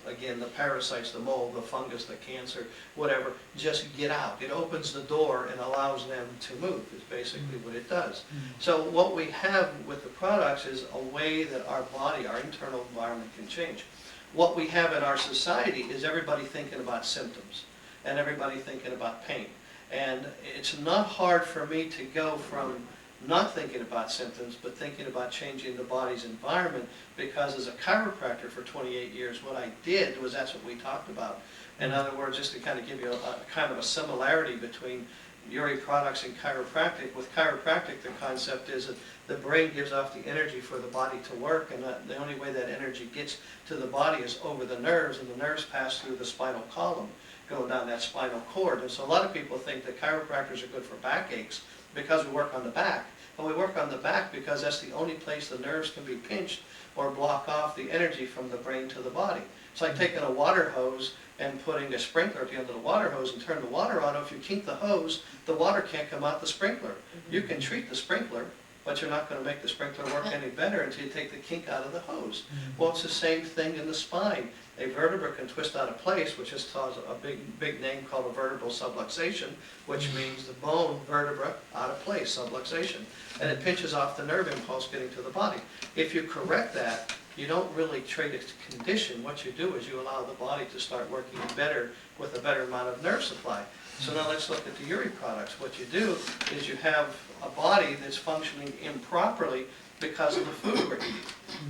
[SPEAKER 17] again, the parasites, the mold, the fungus, the cancer, whatever, just get out. It opens the door and allows them to move, is basically what it does. So what we have with the products is a way that our body, our internal environment can change. What we have in our society is everybody thinking about symptoms and everybody thinking about pain. And it's not hard for me to go from not thinking about symptoms, but thinking about changing the body's environment, because as a chiropractor for 28 years, what I did was that's what we talked about. In other words, just to kind of give you a kind of a similarity between Uri products and chiropractic. With chiropractic, the concept is that the brain gives off the energy for the body to work, and the only way that energy gets to the body is over the nerves, and the nerves pass through the spinal column, going down that spinal cord. And so a lot of people think that chiropractors are good for backaches because we work on the back. But we work on the back because that's the only place the nerves can be pinched or block off the energy from the brain to the body. It's like taking a water hose and putting a sprinkler at the end of the water hose and turn the water on. If you kink the hose, the water can't come out the sprinkler. You can treat the sprinkler, but you're not going to make the sprinkler work any better until you take the kink out of the hose. Well, it's the same thing in the spine. A vertebra can twist out of place, which just causes a big name called a vertebral subluxation, which means the bone vertebra out of place, subluxation. And it pinches off the nerve impulse getting to the body. If you correct that, you don't really treat its condition. What you do is you allow the body to start working better with a better amount of nerve supply. So now let's look at the Uri products. What you do is you have a body that's functioning improperly because of the food we're eating.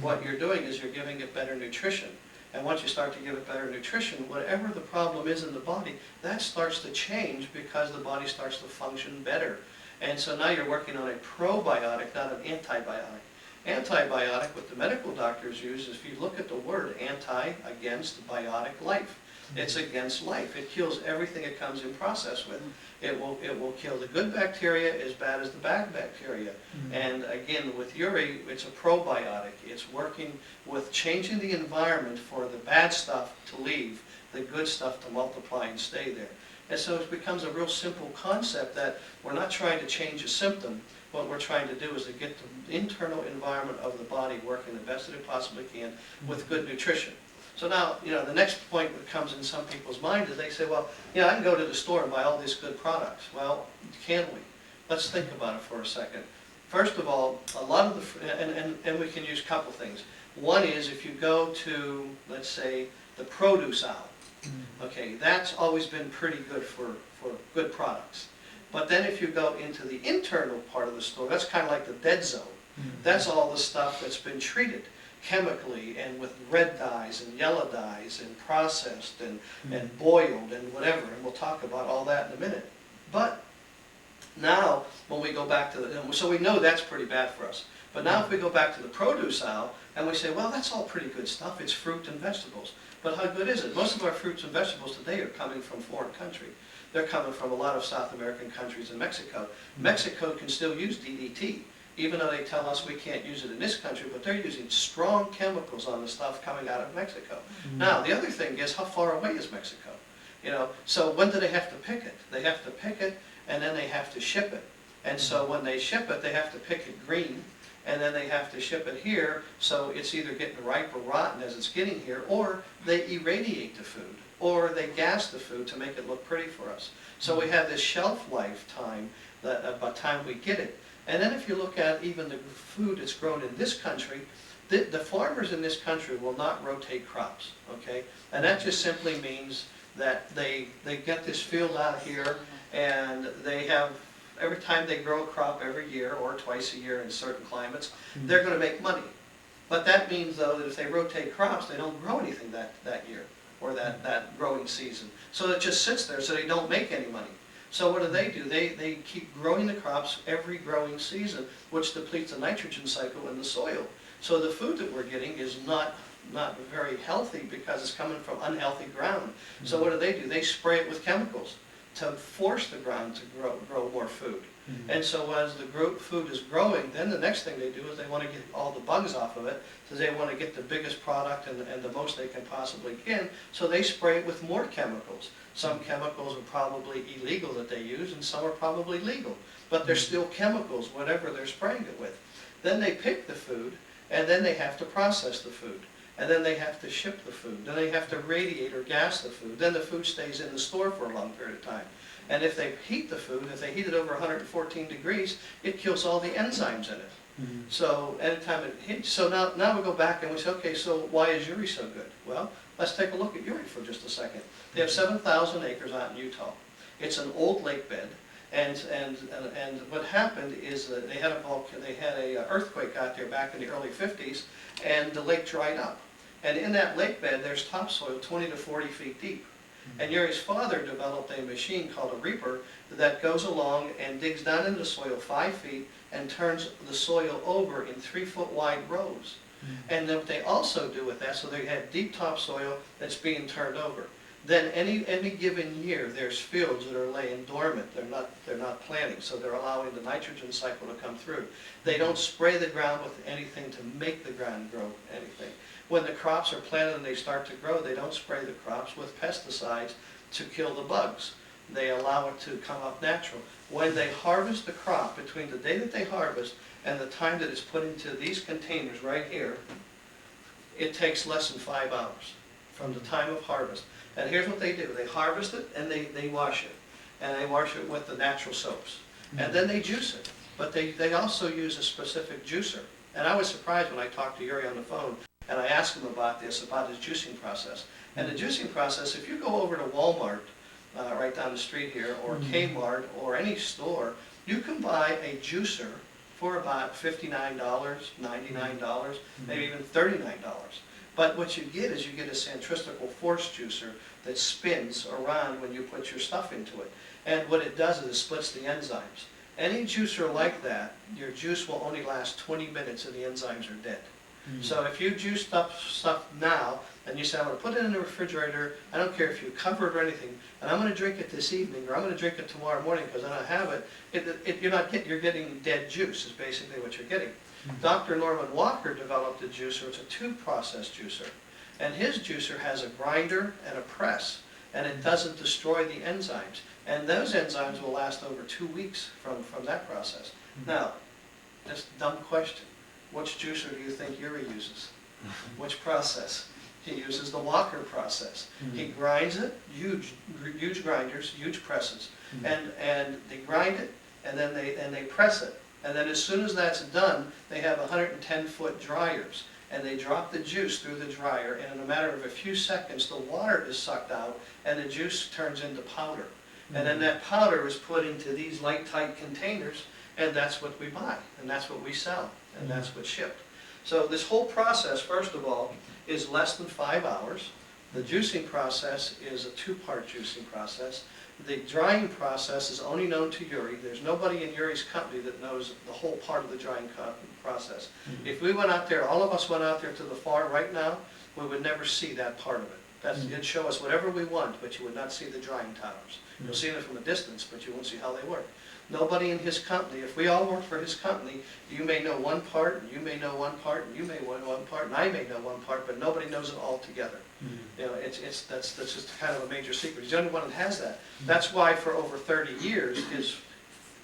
[SPEAKER 17] What you're doing is you're giving it better nutrition. And once you start to give it better nutrition, whatever the problem is in the body, that starts to change because the body starts to function better. And so now you're working on a probiotic, not an antibiotic. Antibiotic, what the medical doctors use, is if you look at the word anti, against, biotic, life. It's against life. It kills everything it comes in process with. It will kill the good bacteria as bad as the bad bacteria. And again, with Uri, it's a probiotic. It's working with changing the environment for the bad stuff to leave, the good stuff to multiply and stay there. And so it becomes a real simple concept that we're not trying to change a symptom. What we're trying to do is to get the internal environment of the body working the best that it possibly can with good nutrition. So now, the next point that comes in some people's mind is they say, well, I can go to the store and buy all these good products. Well, can we? Let's think about it for a second. First of all, a lot of the, and we can use a couple things. One is if you go to, let's say, the produce aisle. Okay, that's always been pretty good for good products. But then if you go into the internal part of the store, that's kind of like the dead zone. That's all the stuff that's been treated chemically and with red dyes and yellow dyes and processed and boiled and whatever. And we'll talk about all that in a minute. But now when we go back to the, so we know that's pretty bad for us. But now if we go back to the produce aisle and we say, well, that's all pretty good stuff. It's fruit and vegetables. But how good is it? Most of our fruits and vegetables today are coming from foreign country. They're coming from a lot of South American countries and Mexico. Mexico can still use DDT, even though they tell us we can't use it in this country, but they're using strong chemicals on the stuff coming out of Mexico. Now, the other thing is, how far away is Mexico? So when do they have to pick it? They have to pick it, and then they have to ship it. And so when they ship it, they have to pick it green, and then they have to ship it here, so it's either getting ripe or rotten as it's getting here, or they irradiate the food, or they gas the food to make it look pretty for us. So we have this shelf life time that by the time we get it. And then if you look at even the food that's grown in this country, the farmers in this country will not rotate crops, okay? And that just simply means that they get this field out here and they have, every time they grow a crop every year or twice a year in certain climates, they're going to make money. But that means, though, that if they rotate crops, they don't grow anything that year or that growing season. So it just sits there so they don't make any money. So what do? They keep growing the crops every growing season, which depletes the nitrogen cycle in the soil. So the food that we're getting is not very healthy because it's coming from unhealthy ground. So what do? They spray it with chemicals to force the ground to grow more food. And so as the food is growing, then the next thing they do is they want to get all the bugs off of it, so they want to get the biggest product and the most they can possibly get, so they spray it with more chemicals. Some chemicals are probably illegal that they use, and some are probably legal, but they're still chemicals, whatever they're spraying it with. Then they pick the food, and then they have to process the food. And then they have to ship the food. Then they have to radiate or gas the food. Then the food stays in the store for a long period of time. And if they heat the food, if they heat it over 114 degrees, it kills all the enzymes in it. So anytime it heats, so now we go back and we say, okay, so why is Uri so good? Well, let's take a look at Uri for just a second. They have 7,000 acres out in Utah. It's an old lake bed. And what happened is that they had a earthquake out there back in the early 50s, and the lake dried up. And in that lake bed, there's topsoil 20 to 40 feet deep. And Uri's father developed a machine called a reaper that goes along and digs down into the soil 5 feet and turns the soil over in 3-foot wide rows. And then what they also do with that, so they have deep topsoil that's being turned over. Then any given year, there's fields that are laying dormant. They're not planting, so they're allowing the nitrogen cycle to come through. They don't spray the ground with anything to make the ground grow anything. When the crops are planted and they start to grow, they don't spray the crops with pesticides to kill the bugs. they allow it to come up natural. When they harvest the crop, between the day that they harvest and the time that it's put into these containers right here, it takes less than 5 hours from the time of harvest. And here's what they do. They harvest it and they wash it. And they wash it with the natural soaps. And then they juice it. But they also use a specific juicer. And I was surprised when I talked to Yuri on the phone and I asked him about this, about his juicing process. And the juicing process, if you go over to Walmart, right down the street here, or Kmart, or any store, you can buy a juicer for about $59, $99, maybe even $39. But what you get is you get a centrifugal force juicer that spins around when you put your stuff into it. And what it does is it splits the enzymes. Any juicer like that, your juice will only last 20 minutes and the enzymes are dead. So if you juice up stuff now, and you say, I'm going to put it in the refrigerator, I don't care if you cover it or anything, and I'm going to drink it this evening, or I'm going to drink it tomorrow morning because I don't have it, you're getting dead juice is basically what you're getting. Dr. Norman Walker developed a juicer. It's a two-process juicer. And his juicer has a grinder and a press, and it doesn't destroy the enzymes. And those enzymes will last over 2 weeks from that process. Now, just a dumb question. Which juicer do you think Yuri uses? Which process? He uses the Walker process. He grinds it, huge grinders, huge presses, and they grind it, and then they press it. And then as soon as that's done, they have 110-foot dryers, and they drop the juice through the dryer, and in a matter of a few seconds, the water is sucked out, and the juice turns into powder. And then that powder is put into these light, tight containers, and that's what we buy, and that's what we sell, and that's what's shipped. So this whole process, first of all, is less than 5 hours. The juicing process is a two-part juicing process. The drying process is only known to Yuri. There's nobody in Yuri's company that knows the whole part of the drying process. If we went out there, all of us went out there to the farm right now, we would never see that part of it. It'd show us whatever we want, but you would not see the drying towers. You'll see it from a distance, but you won't see how they work. Nobody in his company, if we all worked for his company, you may know one part, and you may know one part, and you may know one part, and I may know one part, but nobody knows it all together. You know, that's just kind of a major secret. He's the only one that has that. That's why for over 30 years, his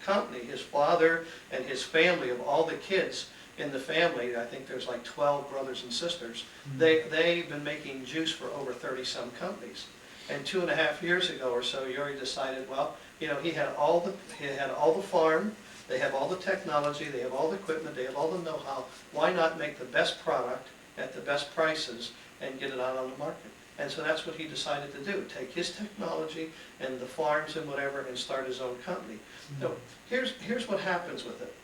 [SPEAKER 17] company, his father and his family, of all the kids in the family, I think there's like 12 brothers and sisters, they've been making juice for over 30-some companies. And 2.5 years ago or so, Yuri decided, well, you know, he had all the farm, they have all the technology, they have all the equipment, they have all the know-how. Why not make the best product at the best prices and get it out on the market? And so that's what he decided to do, take his technology and the farms and whatever and start his own company. So here's what happens with it.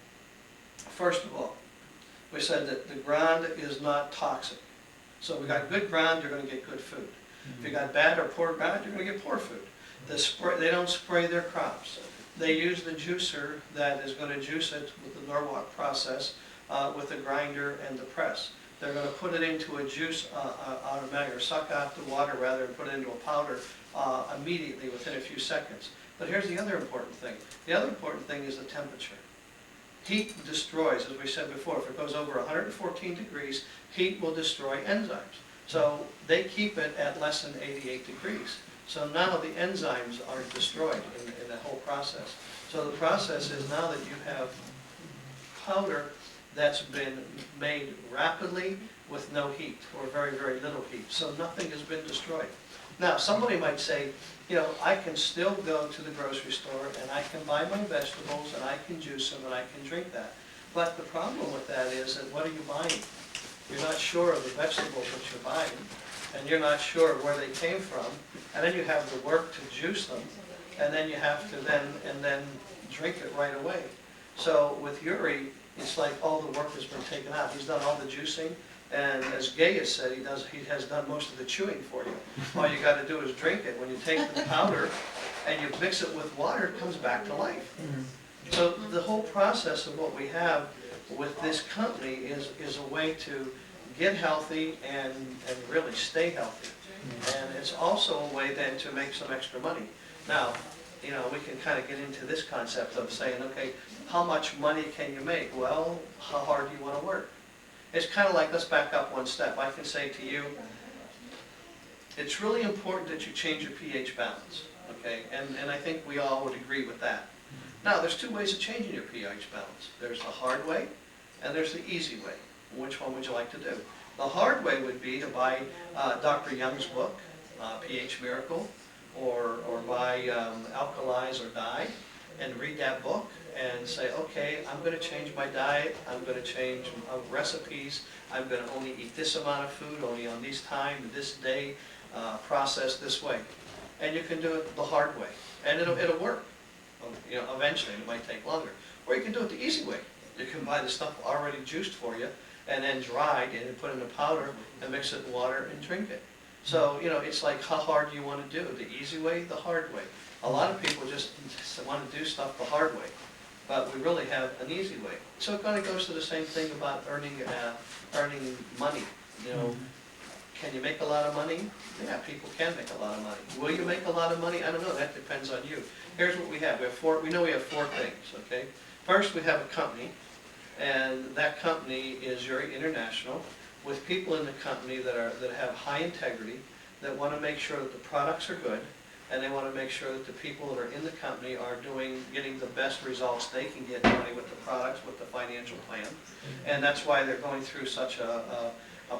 [SPEAKER 17] First of all, we said that the ground is not toxic. So we got good ground, you're going to get good food. If you got bad or poor ground, you're going to get poor food. They don't spray their crops. They use the juicer that is going to juice it with the Norwalk process, with the grinder and the press. They're going to put it into a juice automatic, or suck out the water rather, and put it into a powder immediately within a few seconds. But here's the other important thing. The other important thing is the temperature. Heat destroys, as we said before, if it goes over 114 degrees, heat will destroy enzymes. So they keep it at less than 88 degrees. So now the enzymes are destroyed in that whole process. So the process is now that you have powder that's been made rapidly with no heat, or very, very little heat. So nothing has been destroyed. Now, somebody might say, you know, I can still go to the grocery store and I can buy my vegetables and I can juice them and I can drink that. But the problem with that is that what are you buying? You're not sure of the vegetables that you're buying, and you're not sure where they came from, and then you have the work to juice them, and then you have to then drink it right away. So with Yuri, it's like all the work has been taken out. He's done all the juicing, and as Gay has said, he has done most of the chewing for you. All you got to do is drink it. When you take the powder and you mix it with water, it comes back to life. So the whole process of what we have with this company is a way to get healthy and really stay healthy. And it's also a way then to make some extra money. Now, you know, we can kind of get into this concept of saying, okay, how much money can you make? Well, how hard do you want to work? It's kind of like, let's back up one step. I can say to you, it's really important that you change your pH balance, okay? And I think we all would agree with that. Now, there's two ways of changing your pH balance. There's the hard way, and there's the easy way. Which one would you like to do? The hard way would be to buy Dr. Young's book, pH Miracle, or buy Alkalize or Die, and read that book and say, okay, I'm going to change my diet, I'm going to change recipes, I'm going to only eat this amount of food, only on this time, this day, processed this way. And you can do it the hard way, and it'll work. You know, eventually, it might take longer. Or you can do it the easy way. You can buy the stuff already juiced for you, and then dried, and put in a powder, and mix it in water and drink it. So, you know, it's like how hard do you want to do? The easy way, the hard way. A lot of people just want to do stuff the hard way, but we really have an easy way. So it kind of goes to the same thing about earning money. You know, can you make a lot of money? Yeah, people can make a lot of money. Will you make a lot of money? I don't know. That depends on you. Here's what we have. We know we have four things, okay? First, we have a company, and that company is very international, with people in the company that have high integrity, that want to make sure that the products are good, and they want to make sure that the people that are in the company are getting the best results they can get with the products, with the financial plan. And that's why they're going through such a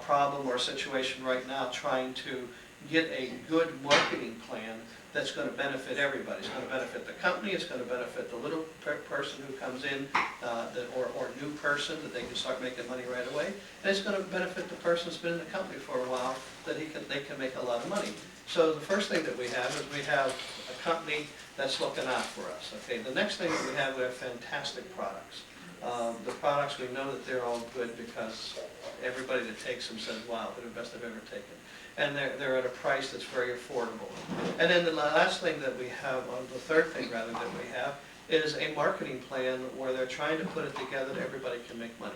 [SPEAKER 17] problem or a situation right now, trying to get a good marketing plan that's going to benefit everybody. It's going to benefit the company, it's going to benefit the little person who comes in, or new person, that they can start making money right away, and it's going to benefit the person who's been in the company for a while, that they can make a lot of money. So the first thing that we have is we have a company that's looking out for us. Okay. The next thing that we have fantastic products. The products, we know that they're all good because everybody that takes them says, wow, they're the best I've ever taken. And they're at a price that's very affordable. And then the last thing that we have, the third thing rather that we have, is a marketing plan where they're trying to put it together that everybody can make money.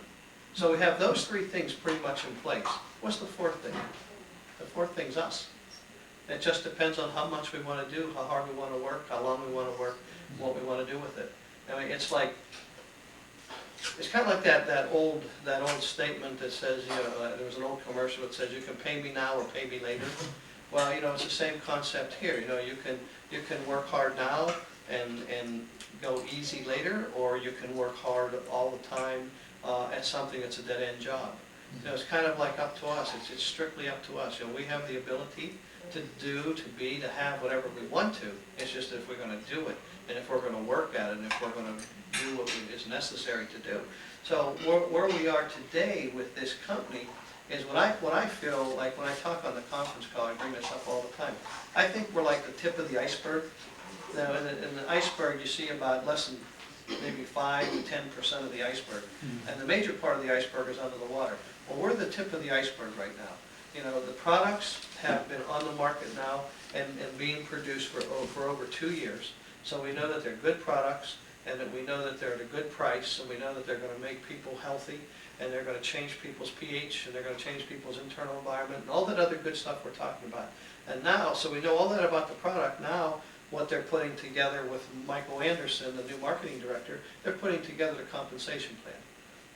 [SPEAKER 17] So we have those three things pretty much in place. What's the fourth thing? The fourth thing's us. It just depends on how much we want to do, how hard we want to work, how long we want to work, what we want to do with it. I mean, it's kind of like that old statement that says, you know, there was an old commercial that says, you can pay me now or pay me later. Well, you know, it's the same concept here. You know, you can work hard now and go easy later, or you can work hard all the time at something that's a dead-end job. You know, it's kind of like up to us. It's strictly up to us. You know, we have the ability to do, to be, to have whatever we want to. It's just if we're going to do it, and if we're going to work at it, and if we're going to do what is necessary to do. So where we are today with this company is what I feel like when I talk on the conference call, I bring this up all the time. I think we're like the tip of the iceberg. Now, in the iceberg, you see about less than maybe 5 to 10% of the iceberg, and the major part of the iceberg is under the water. Well, we're the tip of the iceberg right now. You know, the products have been on the market now and being produced for over 2 years. So we know that they're good products, and that we know that they're at a good price, and we know that they're going to make people healthy, and they're going to change people's pH, and they're going to change people's internal environment, and all that other good stuff we're talking about. And now, so we know all that about the product. Now, what they're putting together with Michael Anderson, the new marketing director, they're putting together the compensation plan.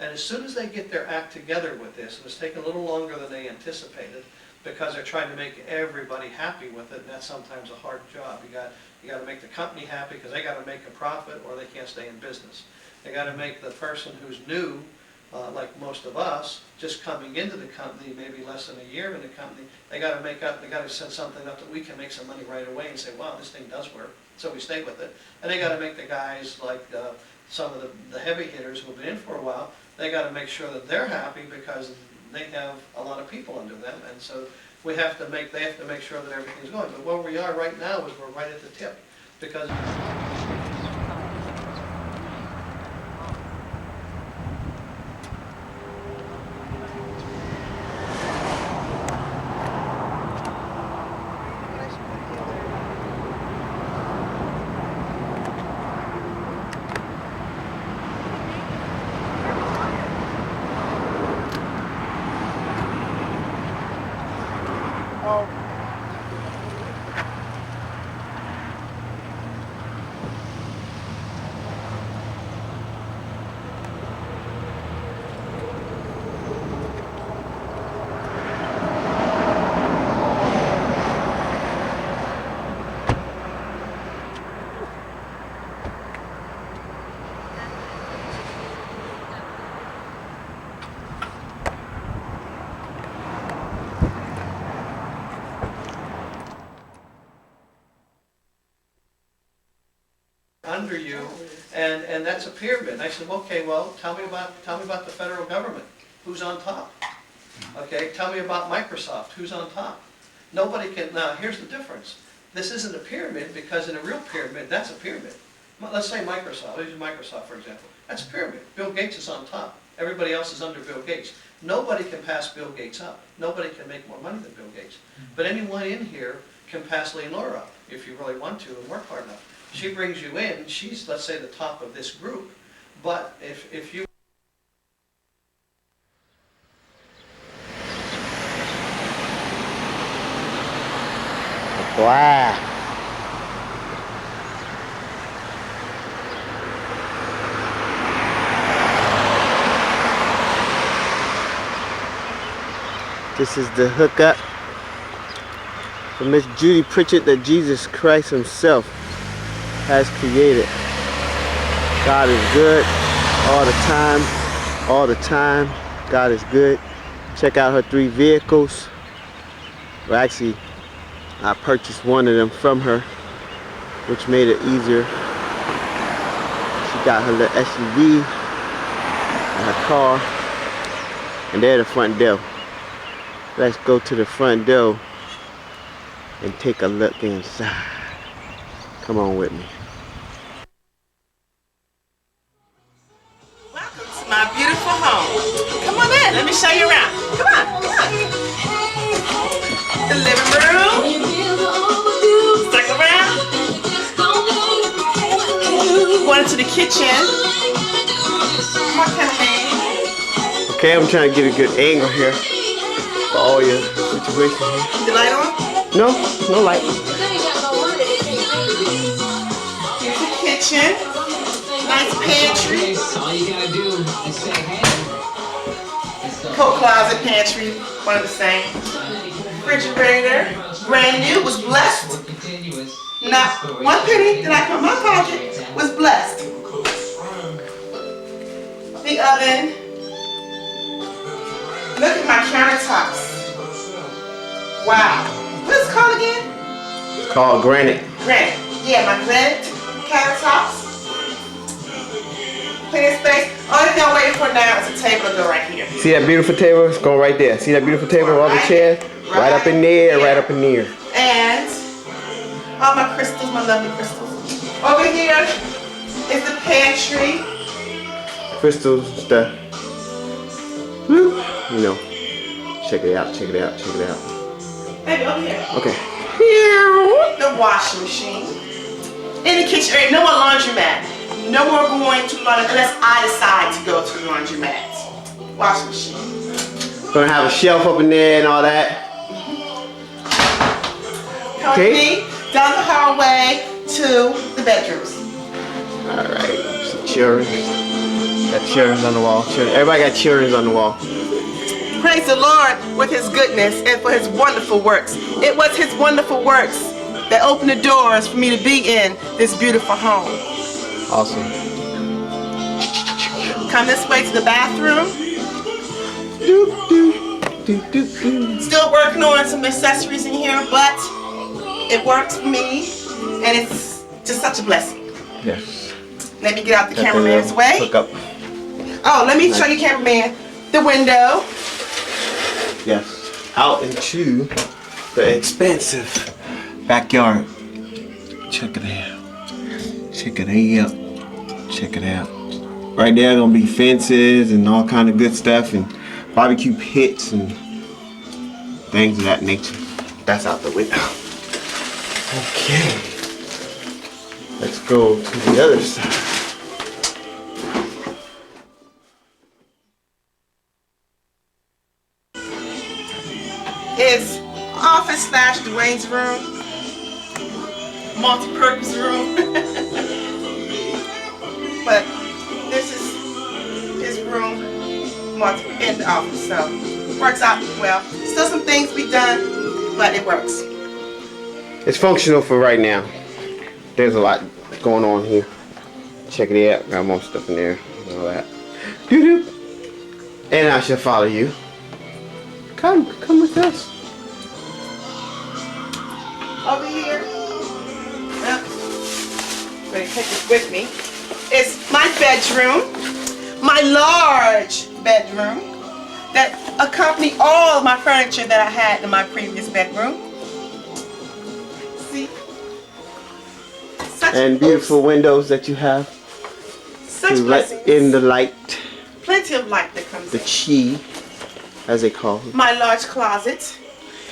[SPEAKER 17] And as soon as they get their act together with this, and it's taken a little longer than they anticipated, because they're trying to make everybody happy with it, and that's sometimes a hard job. You got to make the company happy because they got to make a profit, or they can't stay in business. They got to make the person who's new, like most of us, just coming into the company, maybe less than a year in the company, they got to set something up that we can make some money right away and say, wow, this thing does work, so we stay with it. And they got to make the guys like some of the heavy hitters who have been in for a while, they got to make sure that they're happy because they have a lot of people under them, and so they have to make sure that everything's going. But where we are right now is we're right at the tip, because under you, and that's a pyramid. And I said, okay, well, tell me about the federal government. Who's on top? Okay, tell me about Microsoft. Who's on top? Nobody can. Now, here's the difference. This isn't a pyramid, because in a real pyramid, that's a pyramid. Let's say Microsoft. Let's use Microsoft, for example. That's a pyramid. Bill Gates is on top. Everybody else is under Bill Gates. Nobody can pass Bill Gates up. Nobody can make more money than Bill Gates. But anyone in here can pass Nora up if you really want to and work hard enough. She brings you in. She's, let's say, the top of this group. But if you...
[SPEAKER 1] Wow. This is the hookup for Miss Judy Pritchett that Jesus Christ himself has created. God is good all the time, all the time. God is good. Check out her 3 vehicles. Well, actually, I purchased one of them from her, which made it easier. She got her little SUV and her car, and they're the front door. Let's go to the front door and take a look inside. Come on with me.
[SPEAKER 11] Welcome to my beautiful home. Come on in, let me show you around. Come on, come on. The living room. Stick around. Going into the kitchen. Come on, cameraman.
[SPEAKER 1] Okay, I'm trying to get a good angle here for all your situation here.
[SPEAKER 11] The light on?
[SPEAKER 1] No, no light.
[SPEAKER 11] Here's the kitchen. Nice pantry.
[SPEAKER 16] All you gotta do is say hey.
[SPEAKER 11] Coat closet, pantry, one of the same. Refrigerator, brand new, was blessed. Not one penny that I put in my pocket was blessed. The oven. Look at my countertops. Wow. What's it called again?
[SPEAKER 1] It's called granite.
[SPEAKER 11] Granite. Yeah, my granite countertops. Plenty of space. Only thing I'm waiting for now is a table to go right here.
[SPEAKER 1] See that beautiful table? It's going right there. See that beautiful table with all the chairs? Right up in there, right up in there.
[SPEAKER 11] And all my crystals, my lovely crystals. Over here is the pantry.
[SPEAKER 1] Crystals, stuff. Woo. You know. Check it out, check it out, check it out.
[SPEAKER 11] Baby, over here.
[SPEAKER 1] Okay.
[SPEAKER 11] The washing machine. In the kitchen area, no more laundromat. No more going to laundry unless I decide to go to the laundromat. Washing machine.
[SPEAKER 1] Gonna have a shelf up in there and all that.
[SPEAKER 11] Come with me down the hallway to the bedrooms.
[SPEAKER 1] Alright, some children. Got children on the wall. Everybody got children on the wall.
[SPEAKER 11] Praise the Lord with his goodness and for his wonderful works. It was his wonderful works that opened the doors for me to be in this beautiful home.
[SPEAKER 1] Awesome.
[SPEAKER 11] Come this way to the bathroom. Still working on some accessories in here, but it works for me and it's just such a blessing.
[SPEAKER 1] Yes.
[SPEAKER 11] Let me get out the cameraman's way.
[SPEAKER 1] Hook up.
[SPEAKER 11] Oh, let me show you, cameraman, the window.
[SPEAKER 1] Yes. Out into the expansive backyard. Check it out. Check it out. Check it out. Right there gonna be fences and all kind of good stuff and barbecue pits and things of that nature. That's out the window. Okay. Let's go to the other side.
[SPEAKER 11] It's office / Dwayne's room, multi-purpose room. But this is his room in the office, so works out well. Still some things to be done, but it works.
[SPEAKER 1] It's functional for right now. There's a lot going on here. Check it out. Got more stuff in there and all that. Doo-doo. And I shall follow you. Come with us.
[SPEAKER 11] Over here. Yep.
[SPEAKER 4] going to take this with me. It's my bedroom, my large bedroom that accompanied all of my furniture that I had in my previous bedroom. See?
[SPEAKER 1] And beautiful windows that you have
[SPEAKER 4] Such
[SPEAKER 1] to let
[SPEAKER 4] blessings.
[SPEAKER 1] in the light,
[SPEAKER 4] Plenty of light that comes
[SPEAKER 1] the
[SPEAKER 4] in.
[SPEAKER 1] chi, as they call it.
[SPEAKER 4] My large closet.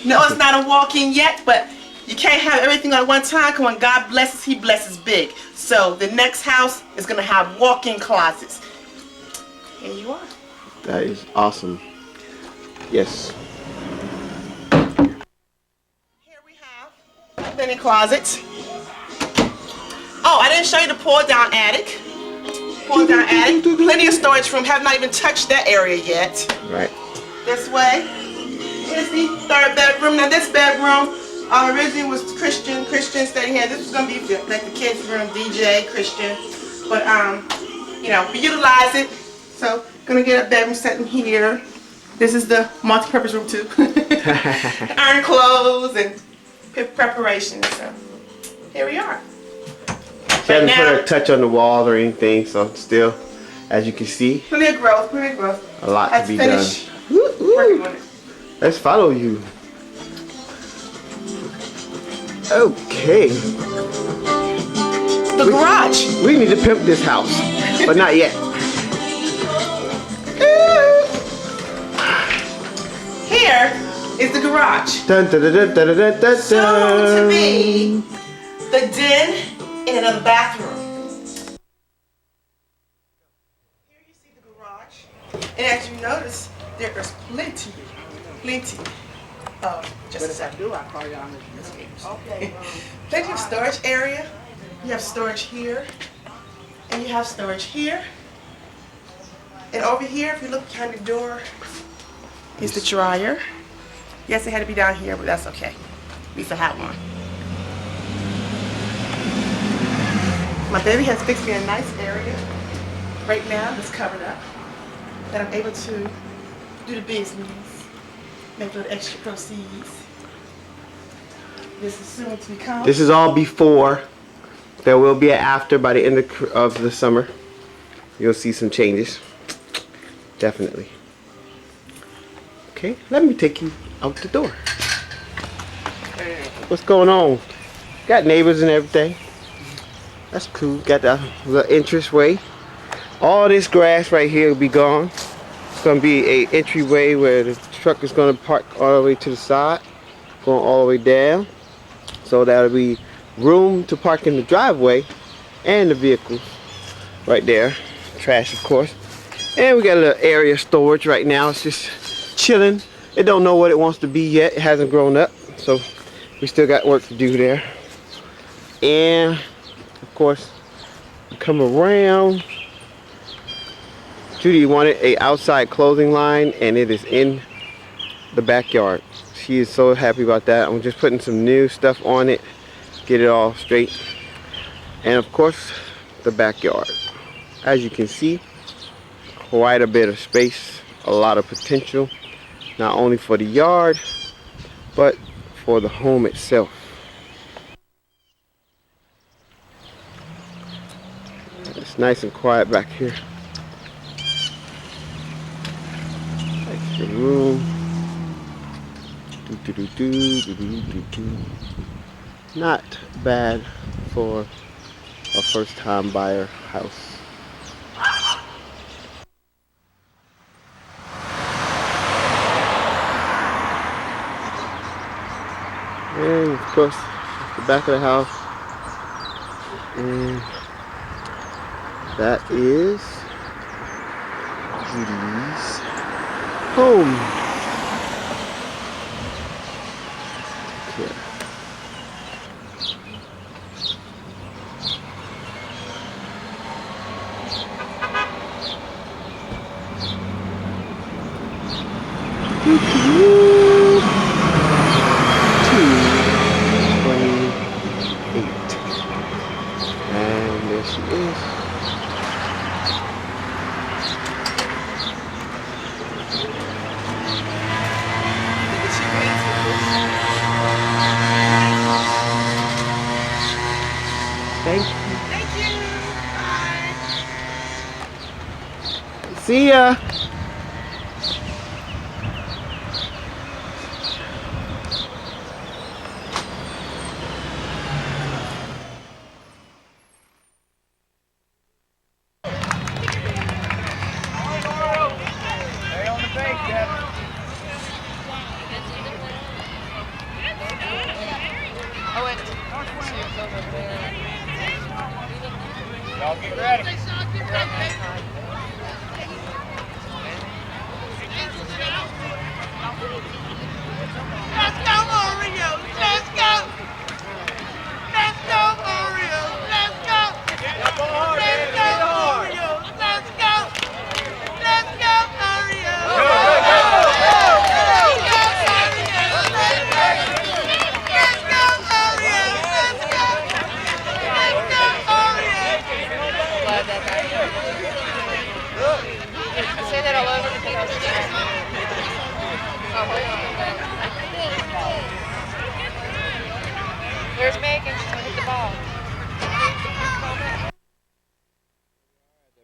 [SPEAKER 4] No, it's not a walk-in yet, but you can't have everything at one time. Because when God blesses, He blesses big. So the next house is going to have walk-in closets. Here you are.
[SPEAKER 1] That is awesome. Yes.
[SPEAKER 4] Linen closet. Oh, I didn't show you the pull-down attic. Pull-down attic. Plenty of storage room. Have not even touched that area yet.
[SPEAKER 1] Right.
[SPEAKER 4] This way. Here's the third bedroom. Now this bedroom originally was Christian stayed here. This was gonna be like the kids' room, DJ, Christian. But you know, we utilize it. So gonna get a bedroom set in here. This is the multi-purpose room too. Iron clothes and preparation. So here we are.
[SPEAKER 1] She hasn't put a touch on the wall or anything, so still, as you can see,
[SPEAKER 4] Plenty of growth, plenty of growth.
[SPEAKER 1] a lot to be done.
[SPEAKER 4] Working on it.
[SPEAKER 1] Let's follow you. Okay.
[SPEAKER 4] The garage.
[SPEAKER 1] We need to pimp this house, but not yet.
[SPEAKER 4] Here is the garage.
[SPEAKER 1] Dun, dun, dun, dun, dun, dun, dun,
[SPEAKER 4] Soon to be the den and another bathroom. Here you see the garage. And as you notice, there is plenty of, just a second. Okay. Plenty of storage area. You have storage here, and you have storage here. And over here, if you look behind the door, is the dryer. Yes, it had to be down here, but that's okay. At least I have one. My baby has fixed me a nice area right now that's covered up, that I'm able to do the business, make a little extra proceeds. This is soon to become.
[SPEAKER 1] This is all before. There will be an after by the end of the summer. You'll see some changes. Definitely. Okay, let me take you out the door. What's going on? Got neighbors and everything. That's cool. Got the entranceway. All this grass right here will be gone. It's gonna be a entryway where the truck is gonna park all the way to the side, going all the way down. So that'll be room to park in the driveway and the vehicles right there. Trash, of course. And we got a little area storage right now. It's just chilling. It don't know what it wants to be yet. It hasn't grown up, so we still got work to do there. And of course, come around. Judy wanted a outside clothing line, and it is in the backyard. She is so happy about that. I'm just putting some new stuff on it, get it all straight. And of course, the backyard. As you can see, quite a bit of space, a lot of potential, not only for the yard, but for the home itself. It's nice and quiet back here. Extra room. Not bad for a first-time buyer house. And of course, the back of the house. And that is Judy's home. Okay. And there she is. See ya.
[SPEAKER 19] Y'all get ready. Let's go, Oreo! Let's go! Let's go, Oreo! Let's go! Let's go, Oreo! Let's go! Let's go, Oreo!
[SPEAKER 20] Say that all over because I was Where's Megan? She's gonna hit the ball.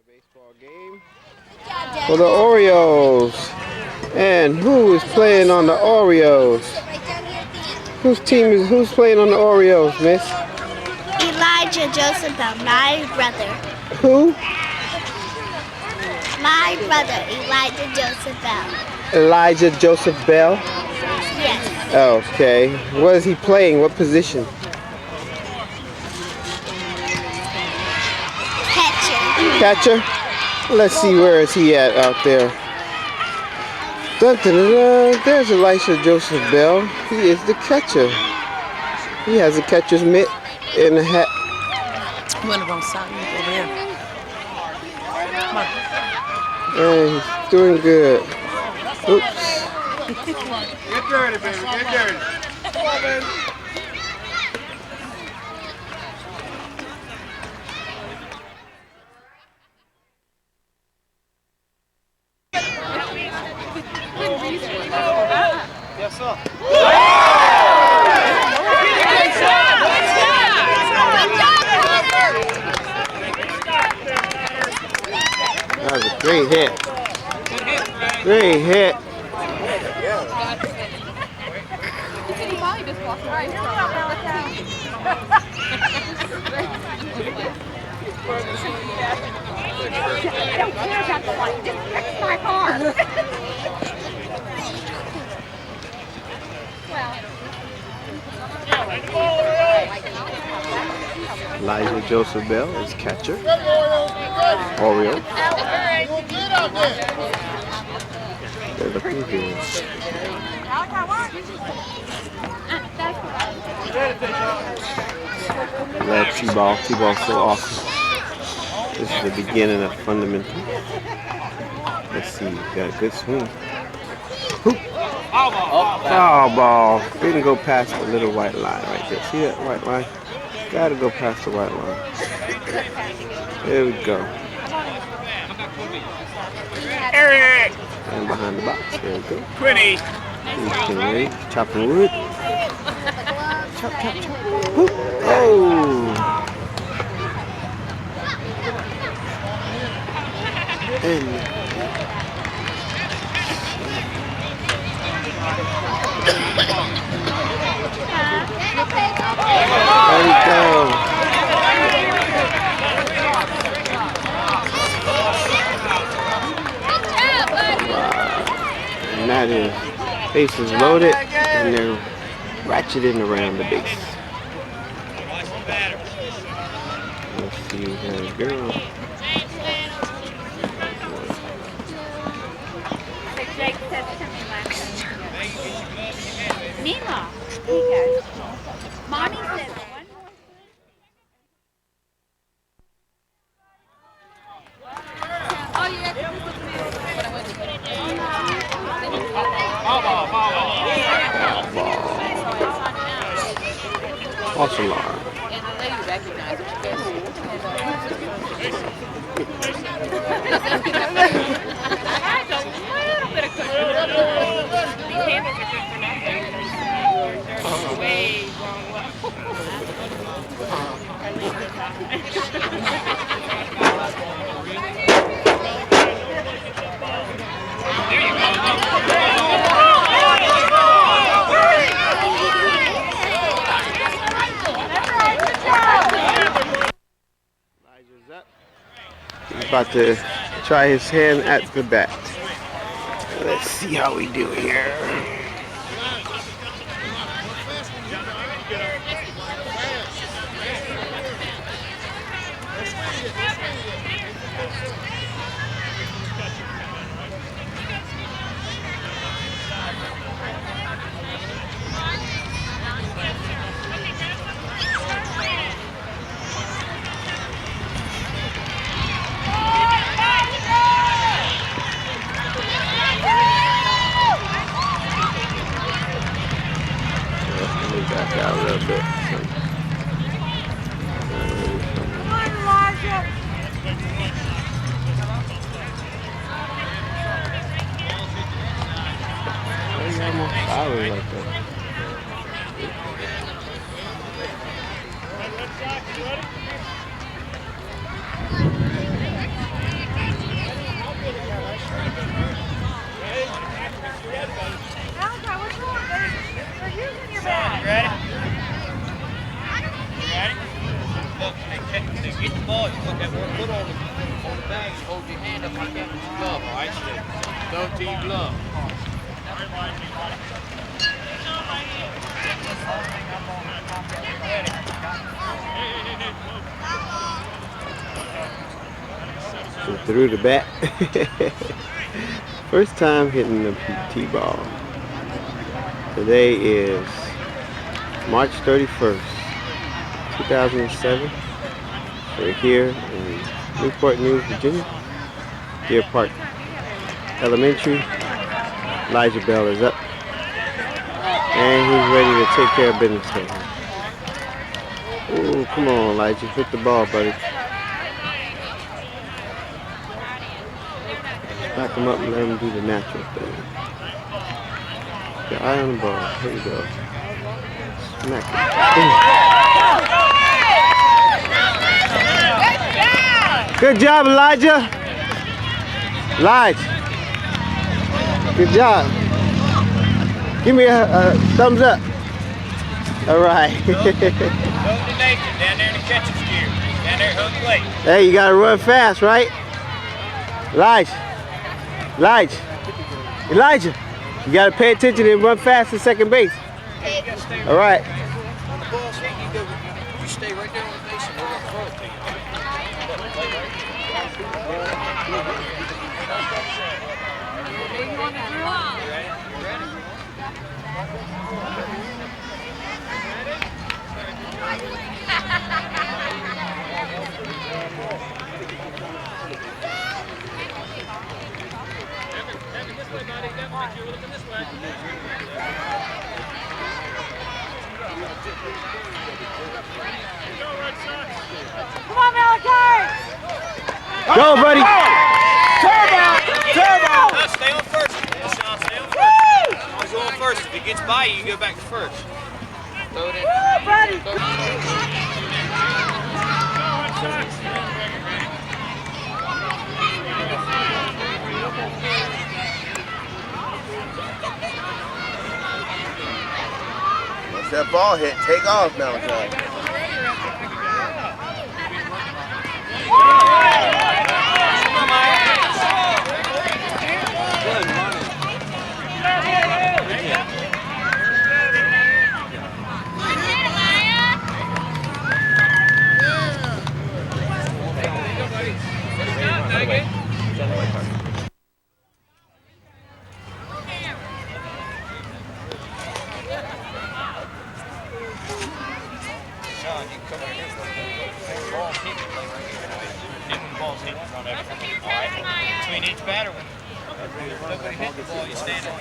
[SPEAKER 1] Baseball game for the Orioles. And who is playing on the Orioles? Whose playing on the Orioles, miss?
[SPEAKER 5] Elijah Joseph Bell, my brother.
[SPEAKER 1] Who?
[SPEAKER 5] My brother, Elijah Joseph Bell.
[SPEAKER 1] Elijah Joseph Bell?
[SPEAKER 5] Yes.
[SPEAKER 1] Okay. What is he playing? What position?
[SPEAKER 5] Catcher.
[SPEAKER 1] Catcher? Let's see, where is he at out there? Dun, dun, dun, dun. There's Elijah Joseph Bell. He is the catcher. He has a catcher's mitt and a hat.
[SPEAKER 10] One of them side over there. Come on.
[SPEAKER 1] And he's doing good. Oops.
[SPEAKER 19] Get dirty, baby. Get dirty. Come on, baby. Yes, sir.
[SPEAKER 1] That was a great hit. Great hit. Elijah Joseph Bell is catcher. Orioles. They're looking good. Love T-ball. T-ball's so awesome. This is the beginning of fundamental. Let's see. Got a good swing. Hoop. Foul ball. Didn't go past the little white line right there. See that white line? Gotta go past the white line. There we go.
[SPEAKER 19] Eric!
[SPEAKER 1] And behind the box. There we go.
[SPEAKER 19] Pretty.
[SPEAKER 1] Okay. Chopping wood. Chop, chop, chop. Whoop. Oh! And there we go. And that is bases loaded, and they're ratcheting around the base. Let's see, we got a girl.
[SPEAKER 20] Nima, he goes. Mommy says one more. Oh yeah.
[SPEAKER 1] False alarm.
[SPEAKER 20] And the lady recognized her. That's a little bit of cushion. These handles are good for nothing. They're way wrong way.
[SPEAKER 1] about to try his hand at the bat. Let's see how we do here. Back out a little bit.
[SPEAKER 21] Get the ball, you put that one foot on the bag, you hold your hand up like that with your glove, all right? So thumb to your glove.
[SPEAKER 1] So threw the bat. First time hitting the PT ball. Today is March 31st, 2007. We're here in Newport News, Virginia. Deer Park Elementary. Elijah Bell is up. And he's ready to take care of business here. Oh, come on, Elijah. Hit the ball, buddy. Back him up and let him do the natural thing. Get eye on the ball. Here we go. Smack it. Good job, Elijah. Elijah. Good job. Give me a thumbs up. All right.
[SPEAKER 21] Down there in the catcher's gear. Down there, home plate.
[SPEAKER 1] Hey, you gotta run fast, right? Elijah. Elijah. Elijah. You gotta pay attention and run fast to second base. All right.
[SPEAKER 21] On the ball seat, you stay right there on the base and we're gonna throw it to you.
[SPEAKER 19] Come on, Malachi!
[SPEAKER 1] Go, buddy!
[SPEAKER 19] Turbo!
[SPEAKER 21] No, stay on first. Sean, stay on first. Always go on first. If he gets by you, you go back to first. Throw it in.
[SPEAKER 19] Woo, buddy!
[SPEAKER 22] Once that ball hit, take off, Malachi.
[SPEAKER 21] Sean, you can come right here. The ball's hit, you play right here. Then when the ball's hit, you run everything. All right? Between each batter, when nobody hit the ball, you stand up.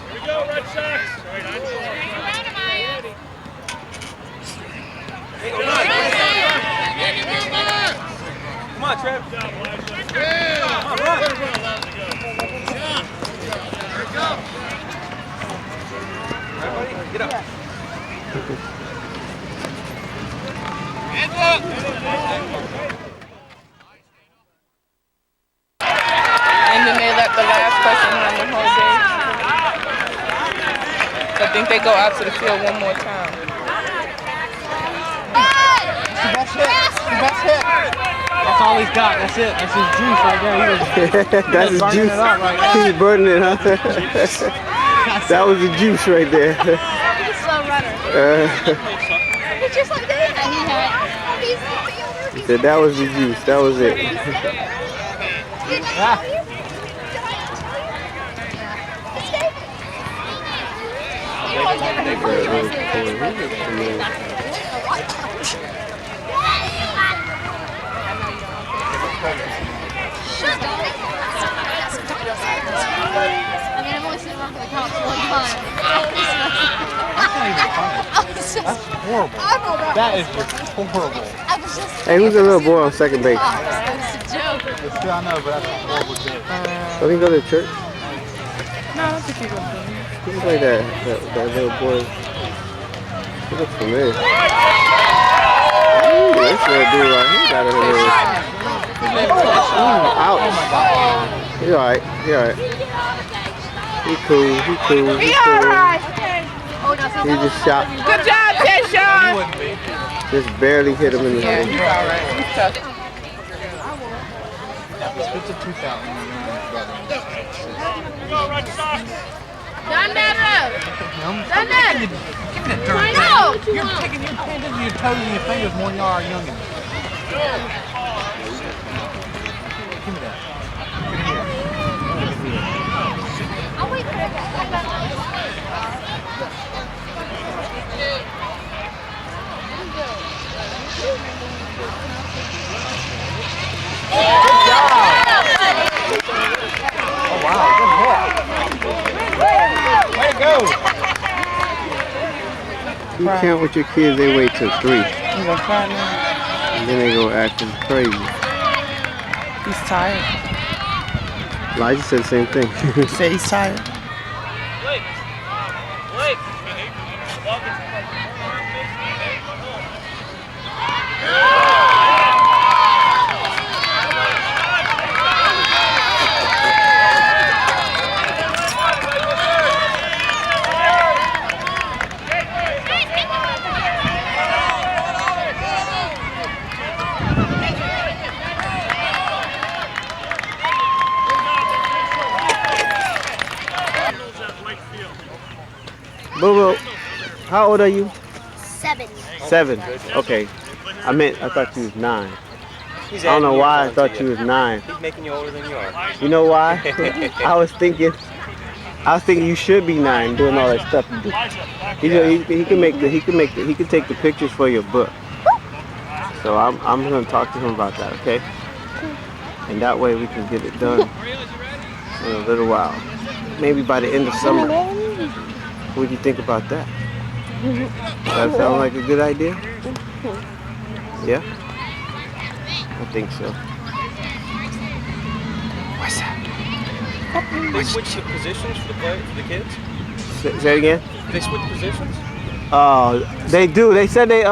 [SPEAKER 19] Here we go, Red Sox!
[SPEAKER 21] Come on, Trev.
[SPEAKER 19] Yeah.
[SPEAKER 21] Come on, run. Everybody, get up. Hands up.
[SPEAKER 4] think they go out to the field one more time.
[SPEAKER 21] That's the best hit. That's all he's got. That's it. That's his juice right there.
[SPEAKER 1] That's his juice. He's burning it, huh? That was the juice right there.
[SPEAKER 20] He's a slow runner. He's just like that.
[SPEAKER 1] He said that was the juice. That was it.
[SPEAKER 20] I mean, I've only seen him run for the cops one time.
[SPEAKER 21] That's horrible. That is just horrible.
[SPEAKER 1] Hey, who's the little boy on second base?
[SPEAKER 20] That's a joke.
[SPEAKER 21] I know, but that's a horrible joke.
[SPEAKER 1] Don't he go to church?
[SPEAKER 4] No, I don't think he goes there.
[SPEAKER 1] He looks like that little boy. He looks familiar. Ooh, this little dude right here got a little. Ouch. He alright. He alright. He cool. He cool. He cool. He just shot.
[SPEAKER 4] Good job, Deshaun.
[SPEAKER 1] Just barely hit him in the head.
[SPEAKER 4] You're alright. He's tough.
[SPEAKER 21] It's a 2,000.
[SPEAKER 20] Done that road. Done that.
[SPEAKER 21] Give me that dirt.
[SPEAKER 20] I know.
[SPEAKER 21] You're taking your hands into your toes and your fingers more than you are youngin'. Give me that.
[SPEAKER 20] I'll wait for it.
[SPEAKER 21] Oh wow, good hit. Way to go.
[SPEAKER 1] You count with your kids, they wait till 3. And then they go acting crazy.
[SPEAKER 4] He's tired.
[SPEAKER 1] Elijah said the same thing.
[SPEAKER 4] He said he's tired.
[SPEAKER 21] Wait.
[SPEAKER 1] Boo Boo, how old are you?
[SPEAKER 5] 7.
[SPEAKER 1] 7. Okay. I thought you was 9. I don't know why I thought you was 9.
[SPEAKER 2] He's making you older than you are.
[SPEAKER 1] You know why? I was thinking you should be 9 doing all that stuff you do. He can take the pictures for your book. So I'm gonna talk to him about that, okay? And that way we can get it done in a little while. Maybe by the end of summer. What do you think about that? Does that sound like a good idea? Yeah? I think so. What's that?
[SPEAKER 2] They switch the positions for the kids?
[SPEAKER 1] Say it again?
[SPEAKER 2] They switch positions?
[SPEAKER 1] They do. They said they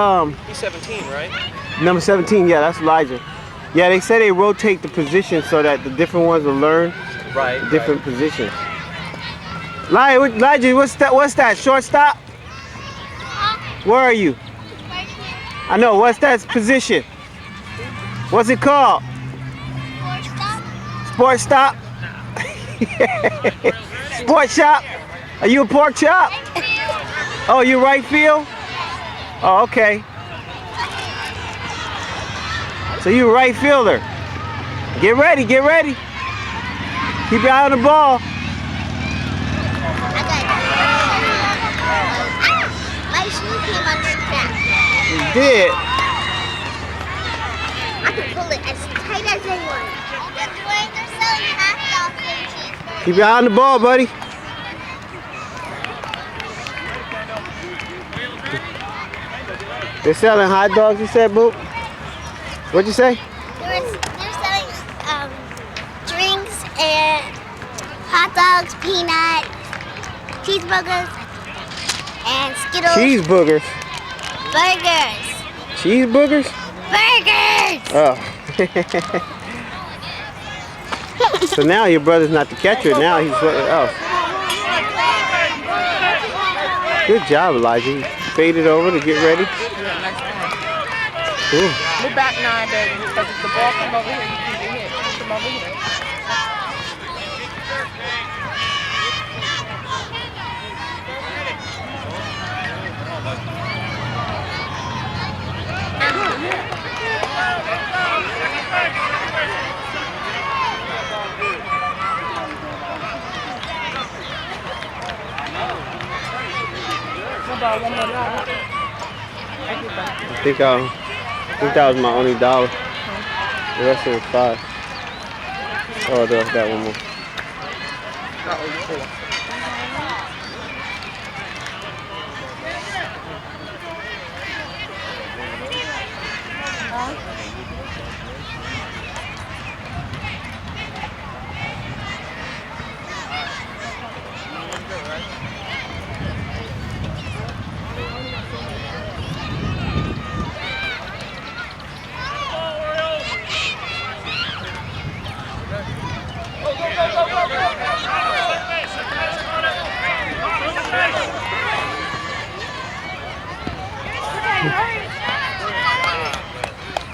[SPEAKER 2] He's 17, right?
[SPEAKER 1] number 17, yeah, that's Elijah. Yeah, they say they rotate the positions so that the different ones will learn different positions. Elijah, what's that? Shortstop? Where are you? I know, what's that position? What's it called? Sports stop? Sports shop? Are you a pork chop? Oh, you right field? Oh, okay. So you a right fielder. Get ready, get ready. Keep your eye on the ball.
[SPEAKER 5] My shoe came unstrapped.
[SPEAKER 1] You did.
[SPEAKER 5] I can pull it as tight as I want. They're selling hot dogs and cheeseburgers.
[SPEAKER 1] Keep your eye on the ball, buddy. They're selling hot dogs, you said, Boop? What'd you say?
[SPEAKER 5] They're selling drinks and hot dogs, peanut, cheeseburgers, and Skittles.
[SPEAKER 1] Cheeseburgers.
[SPEAKER 5] Burgers.
[SPEAKER 1] Cheeseburgers?
[SPEAKER 5] Burgers.
[SPEAKER 1] Oh. So now your brother's not the catcher. Now he's what else? Good job, Elijah. You faded over to get ready.
[SPEAKER 20] Yeah, nice one.
[SPEAKER 1] Cool.
[SPEAKER 20] Move back 9, baby. Because if the ball come over here, you can get hit. Come over here. One more dollar.
[SPEAKER 1] I think that was my only dollar. The rest of it was 5. Oh, that one more.
[SPEAKER 20] That was 4.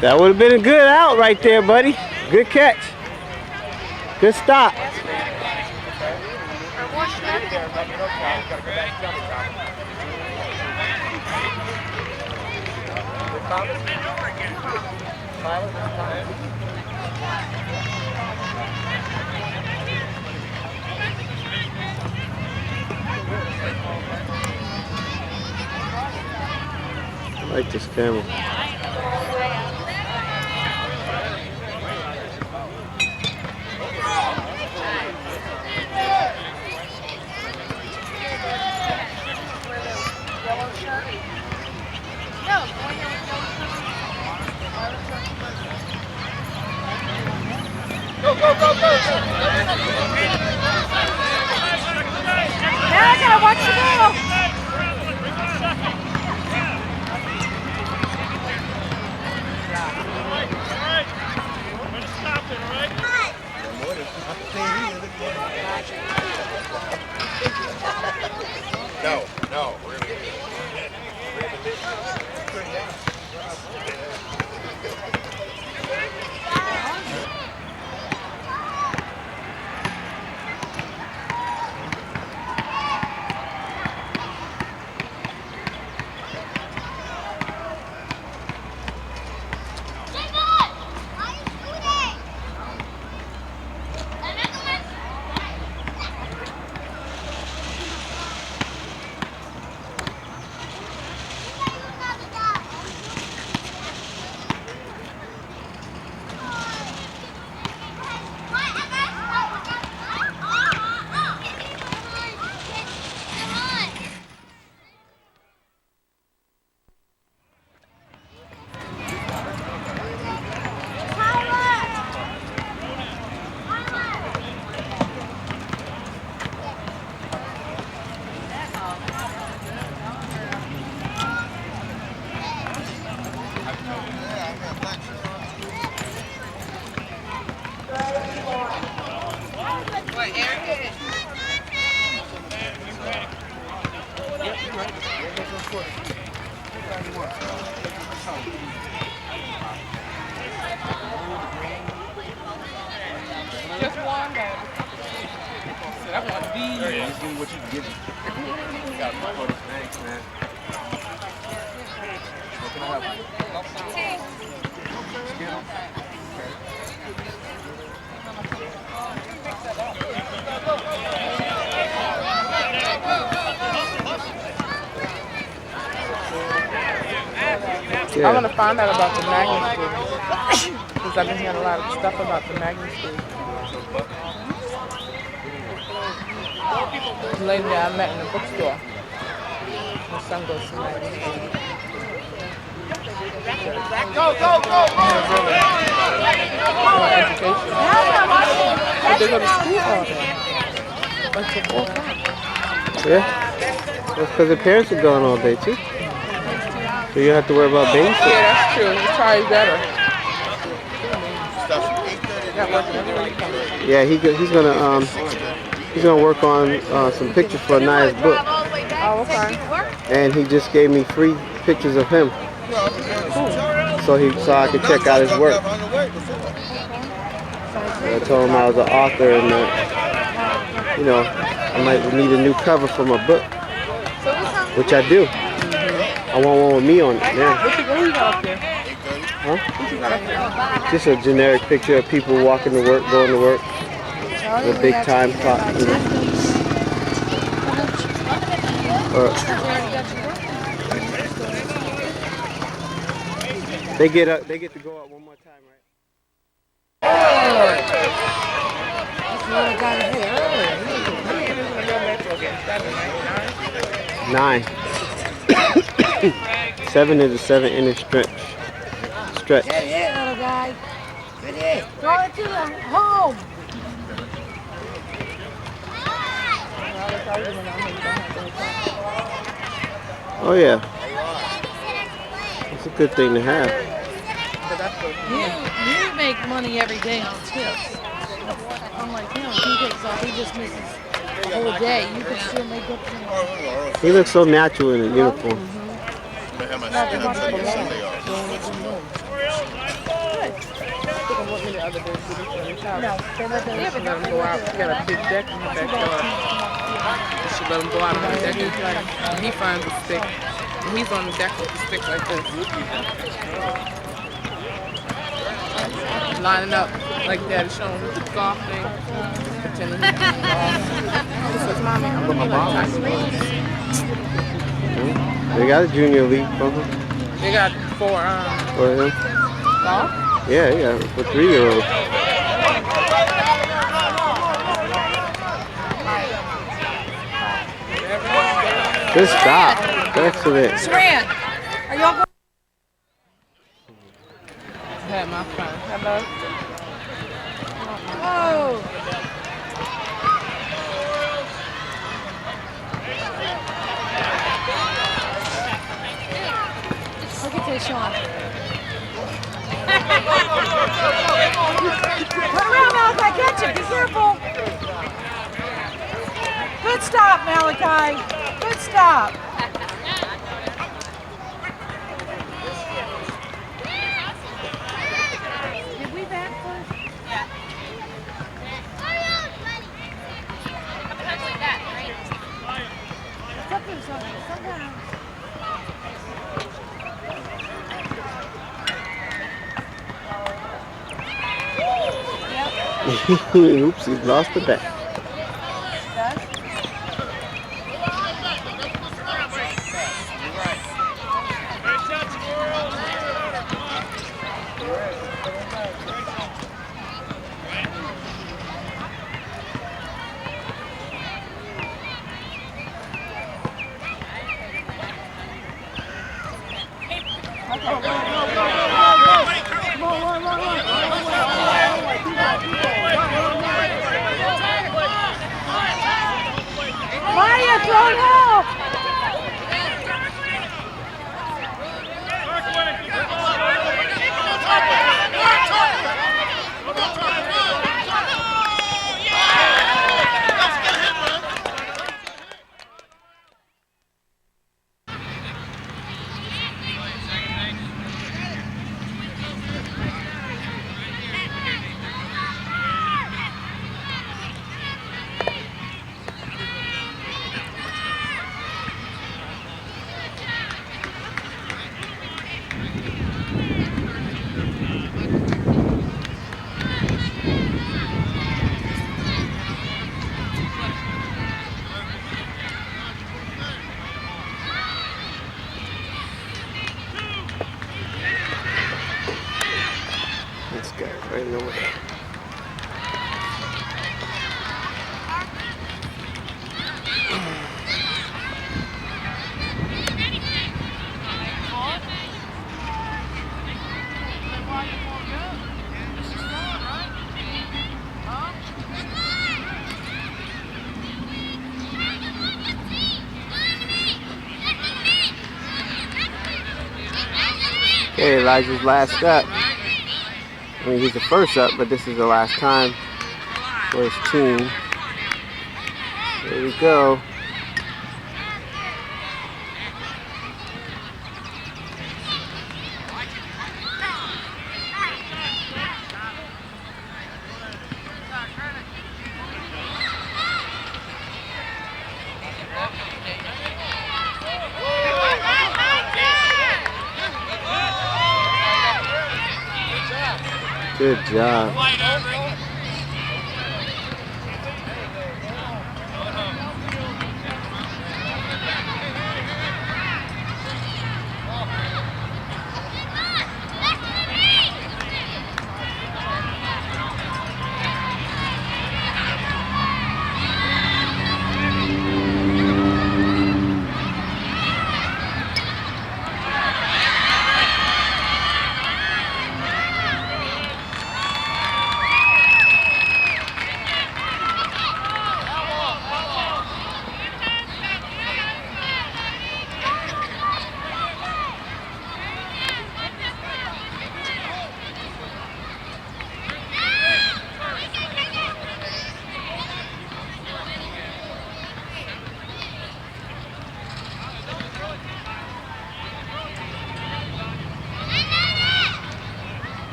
[SPEAKER 1] That would have been a good out right there, buddy. Good catch. Good stop. I like this camera.
[SPEAKER 20] Go, go, go, go! Now I gotta watch the ball!
[SPEAKER 22] No, no.
[SPEAKER 20] Just one, baby. So I want these.
[SPEAKER 22] Hey, just give me what you can give me. Got my photos. Thanks, man. What can I help
[SPEAKER 20] I want to find out about the magnet school. Because I've been hearing a lot of stuff about the magnet school. The lady that I met in the bookstore. My son goes to magnet school.
[SPEAKER 22] Go, go, go, go!
[SPEAKER 20] More education. But they go to school all day. Until 4 o'clock.
[SPEAKER 1] Yeah. That's because the parents are gone all day too. So you don't have to worry about babysitting.
[SPEAKER 20] Yeah, that's true. It's probably better. Not working everywhere you come.
[SPEAKER 1] Yeah, he's gonna work on some pictures for Aniah's book.
[SPEAKER 20] Oh, okay.
[SPEAKER 1] and he just gave me free pictures of him, so I could check out his work. I told him I was an author and that, you know, I might need a new cover for my book, which I do. I want one with me on it now. Huh? Just a generic picture of people walking to work, going to work. The big time clock. You know. They get to go up one more time, right? 9. 7 is a 7-inch stretch.
[SPEAKER 3] Get it, little guy. Get it. Throw it to the home.
[SPEAKER 1] Oh yeah. It's a good thing to have.
[SPEAKER 3] You make money every day on tips. Unlike him, he takes off, he just misses the whole day. You can still make up for
[SPEAKER 1] He looks so natural in a uniform.
[SPEAKER 6] Go out. We got a big deck in the backyard. We should let him go out on the deck and he finds a stick. And he's on the deck with the stick like this. Lining up like that, it's showing with the golf thing. Pretending he's playing golf. He says, Mommy, I'm looking like
[SPEAKER 1] They got a junior league for him.
[SPEAKER 6] They got for
[SPEAKER 1] him.
[SPEAKER 6] golf?
[SPEAKER 1] Yeah, for 3-year-olds. Good stop. Excellent.
[SPEAKER 3] Saran, are y'all going?
[SPEAKER 6] I had my fun. Hello.
[SPEAKER 3] Oh. Look at this, Sean. Turn around, Malachi. Catch it. Be careful. Good stop, Malachi. Good stop. Did we back first? Yeah. Sometimes.
[SPEAKER 1] Oops, he lost the bat.
[SPEAKER 3] Maya, throw it out! This guy right over there. Okay, Elijah's last up. I mean, he's the first up, but this is the last time for his team. There we go.
[SPEAKER 1] Good job.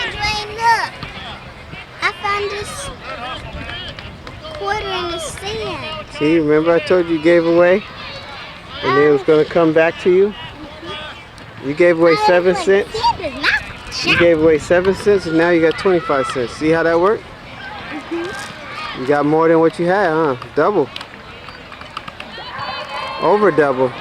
[SPEAKER 5] Dwayne, look. I found this quarter in the sand.
[SPEAKER 1] See, remember I told you gave away? And it was going to come back to you? You gave away 7 cents? You gave away 7 cents and now you got 25 cents. See how that worked? You got more than what you had, huh? Double. Over double.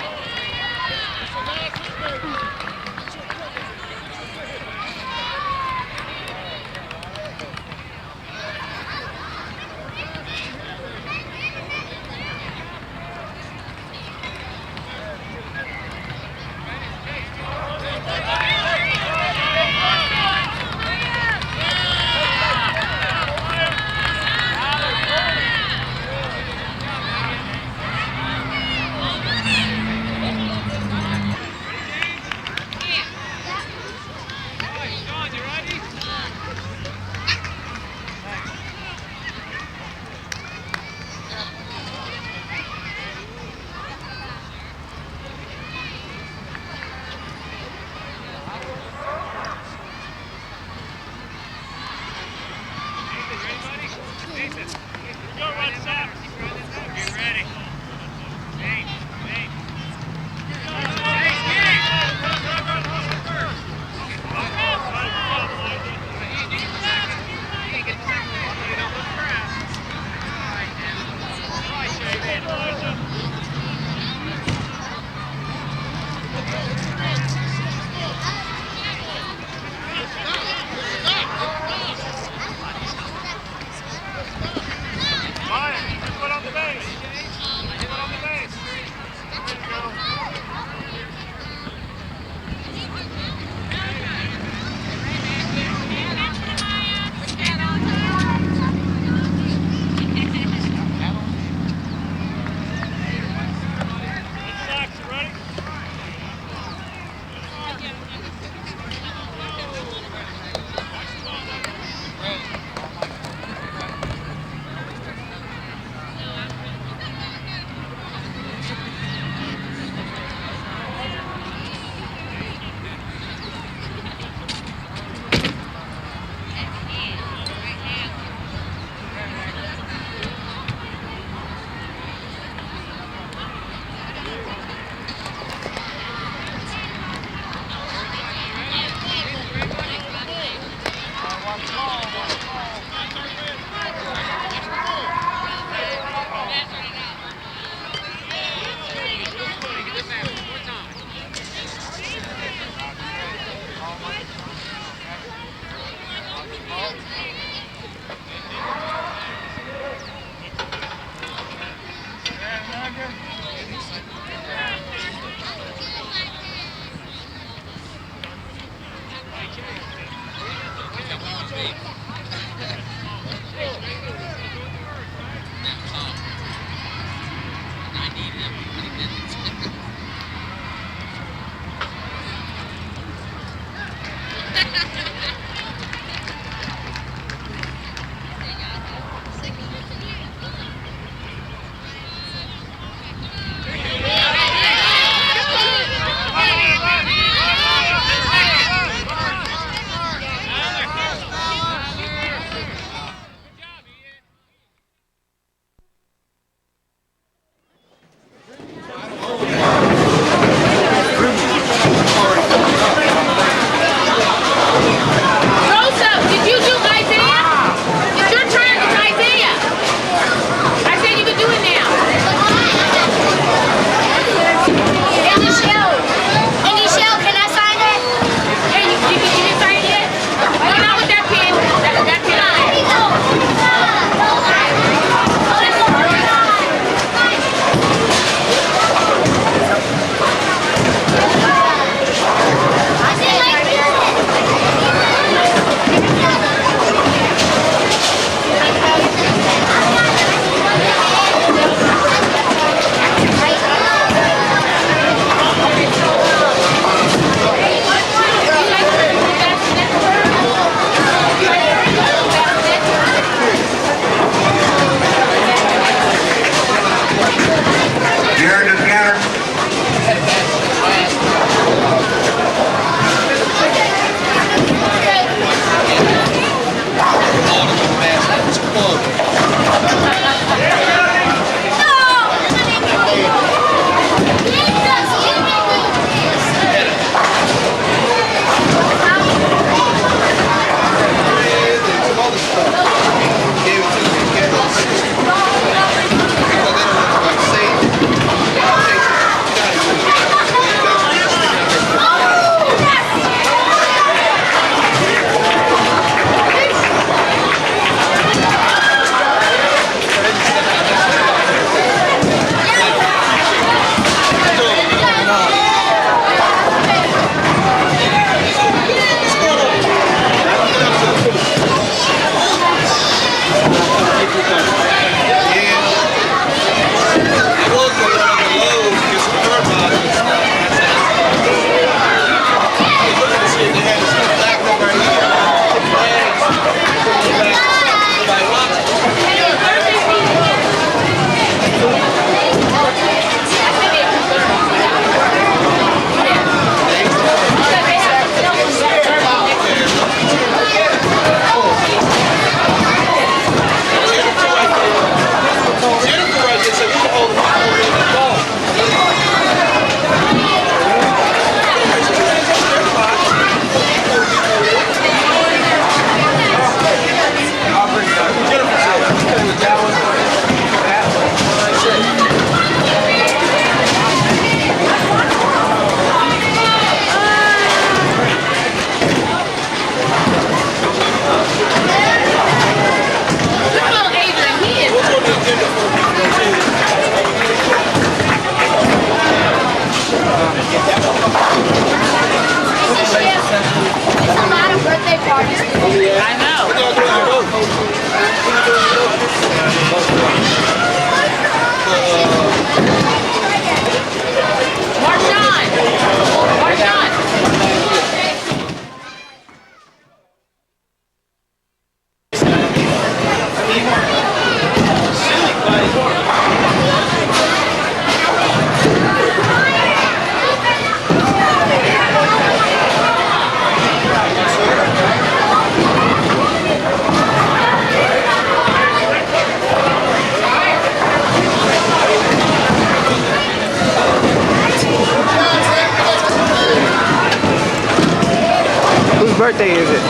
[SPEAKER 1] birthday is it?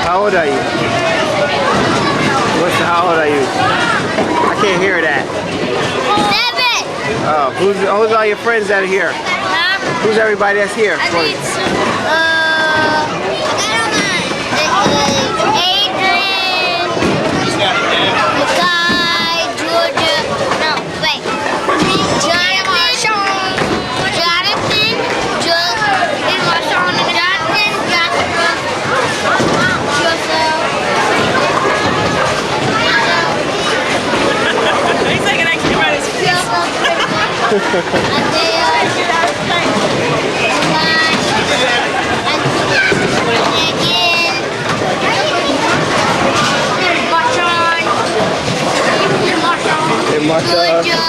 [SPEAKER 1] How old are you? How old are you? I can't hear that.
[SPEAKER 5] 7.
[SPEAKER 1] Oh, who's all your friends that are here? Who's everybody that's here?
[SPEAKER 5] Adrian, Makai, Georgia, no, wait.
[SPEAKER 11] He's taking extra credit.
[SPEAKER 1] Georgia.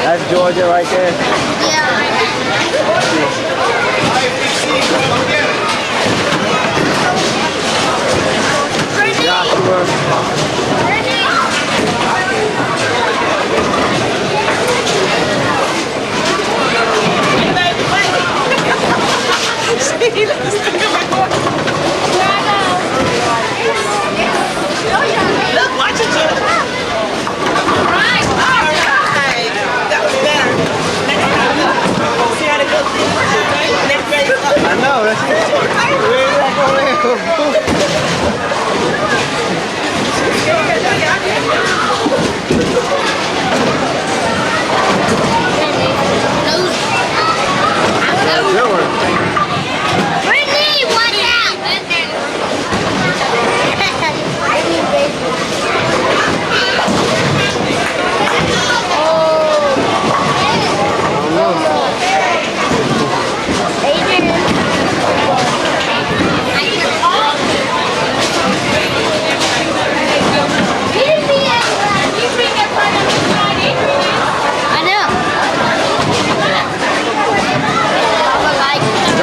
[SPEAKER 1] That's Georgia right there. Joshua.
[SPEAKER 11] Look, watch it, Jim. All right. That was better. See how they go? Next ready up.
[SPEAKER 1] I know, that's it. Where is that going? Nora.
[SPEAKER 5] Brittany, watch out!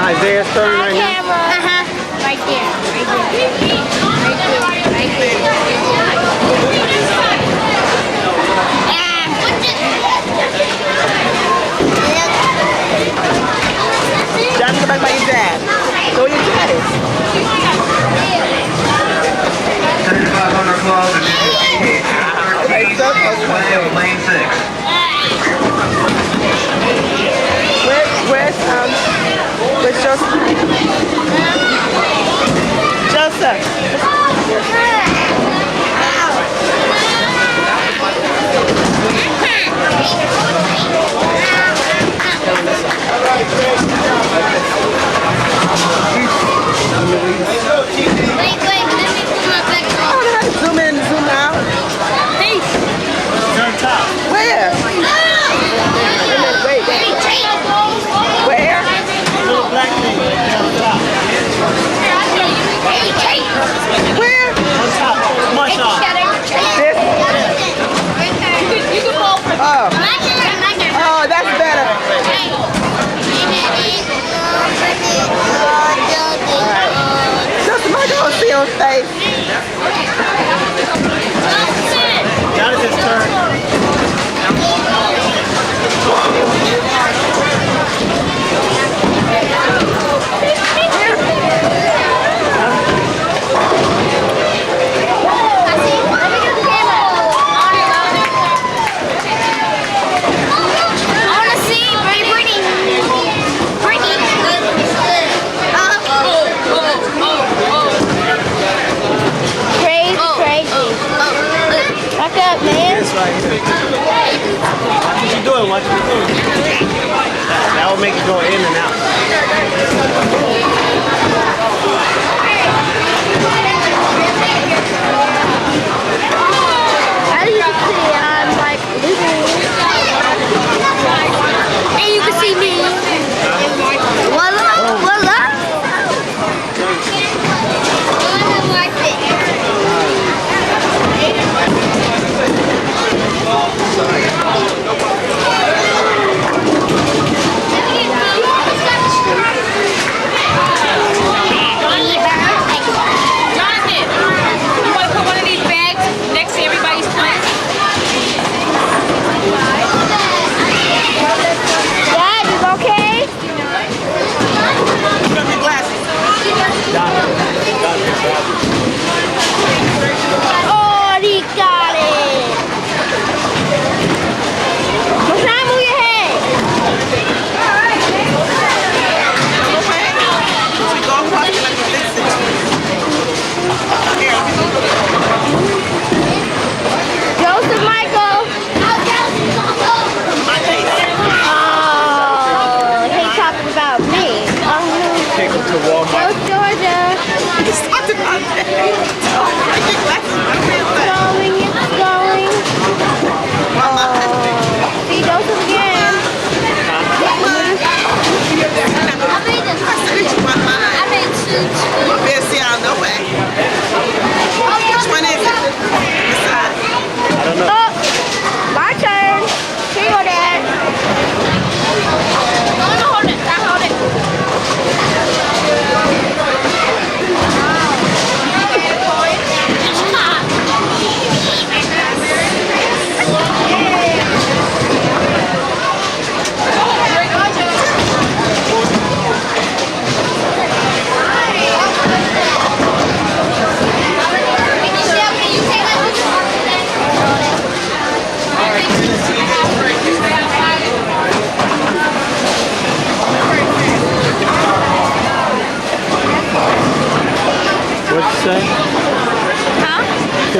[SPEAKER 1] Isaiah's turn right now.
[SPEAKER 5] Right there.
[SPEAKER 11] Johnny, go back by your dad. Go with your dad.
[SPEAKER 7] 3500 club and lane 6.
[SPEAKER 11] Where's Joseph? Joseph. Zoom in, zoom out.
[SPEAKER 19] Turn top.
[SPEAKER 11] Where? Wait. Where?
[SPEAKER 19] Little black thing. Turn top.
[SPEAKER 11] Where?
[SPEAKER 19] On top. Much off.
[SPEAKER 11] This? Oh. Oh, that's better. Alright. Just am I gonna see on face?
[SPEAKER 19] Jonathan's turn.
[SPEAKER 1] Watch what you're doing. That will make it go in and out.
[SPEAKER 5] As you can see, I'm like living. And you can see me. Voila! Voila!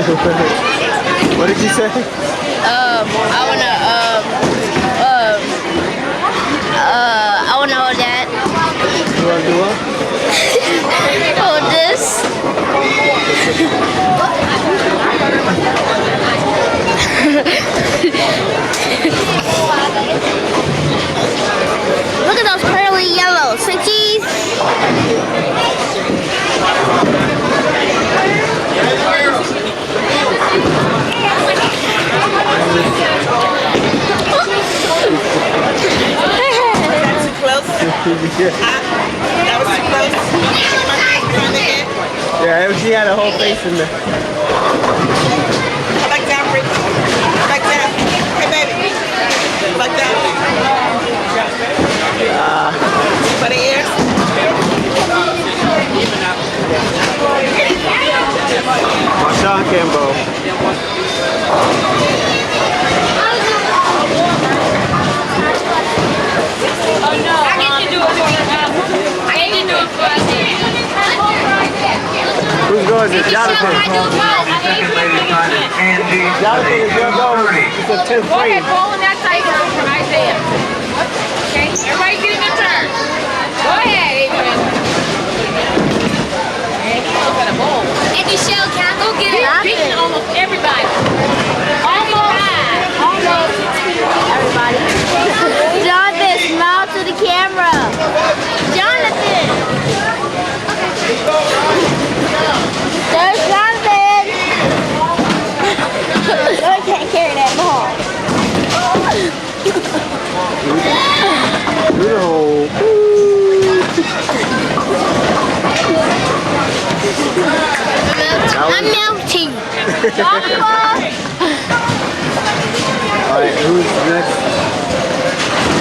[SPEAKER 1] What did you say?
[SPEAKER 5] I wanna hold that.
[SPEAKER 1] You wanna do what?
[SPEAKER 5] Hold this. Look at those curly yellow switchies.
[SPEAKER 10] That was too close.
[SPEAKER 1] Yeah, she had a whole face in there.
[SPEAKER 10] Come back down, Rick. Come back down. Hey, baby. Come back down. For the ears.
[SPEAKER 1] Marshawn Campbell.
[SPEAKER 20] Oh no, I get to do it for I get to do it for
[SPEAKER 1] Who's going? Is Jonathan? Jonathan is your goal. It's a 10th
[SPEAKER 20] Go
[SPEAKER 1] grade.
[SPEAKER 20] ahead, roll in that tiger from Isaiah. Okay, everybody get in the turn. Go ahead, Adrian. Look at a bowl.
[SPEAKER 5] And Michelle, can I go get it?
[SPEAKER 20] Beating almost everybody.
[SPEAKER 5] Almost. Everybody. Jonathan, smile to the camera. Jonathan. There's Jonathan. I can't carry that ball.
[SPEAKER 1] No.
[SPEAKER 5] I'm melting.
[SPEAKER 1] Alright, who's next?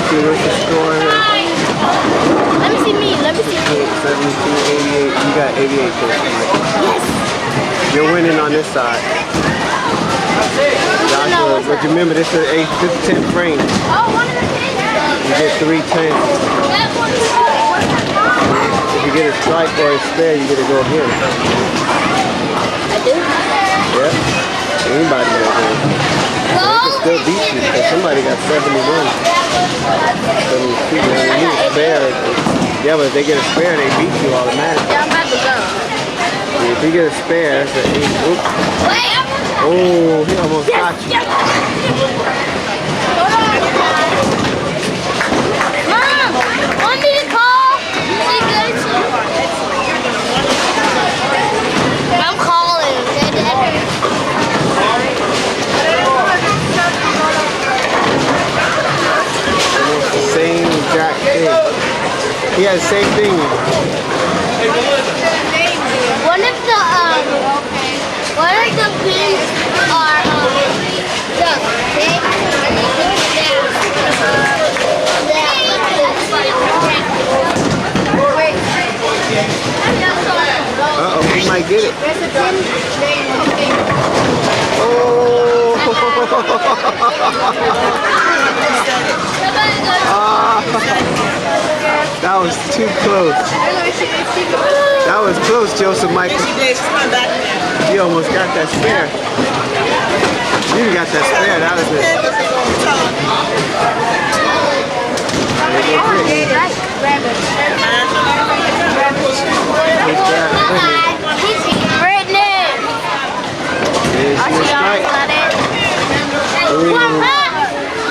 [SPEAKER 1] See what's the score here?
[SPEAKER 5] Let me see me. Let me see me.
[SPEAKER 1] 72, 88. You got 88 points.
[SPEAKER 5] Yes.
[SPEAKER 1] You're winning on this side. Joshua, but you remember this is 10th frame.
[SPEAKER 5] Oh, one of the things.
[SPEAKER 1] You get 3 10. If you get a strike or a spare, you get to go again.
[SPEAKER 5] I do?
[SPEAKER 1] Yeah. Anybody that goes. They can still beat you because somebody got 71. 72. When you get a spare, yeah, but if they get a spare, they beat you automatically.
[SPEAKER 5] Yeah, I'm about to go.
[SPEAKER 1] If you get a spare, that's an 8. Oops. Oh, he almost got you.
[SPEAKER 5] Mom, want me to call? I'm calling.
[SPEAKER 1] Almost the same exact thing. He has the same thing.
[SPEAKER 5] One of the pins are ducks, okay? And they put
[SPEAKER 1] Uh-oh, he might get it. Oh! That was too close. That was close, Joseph Michael. You almost got that spare. You got that spare. That was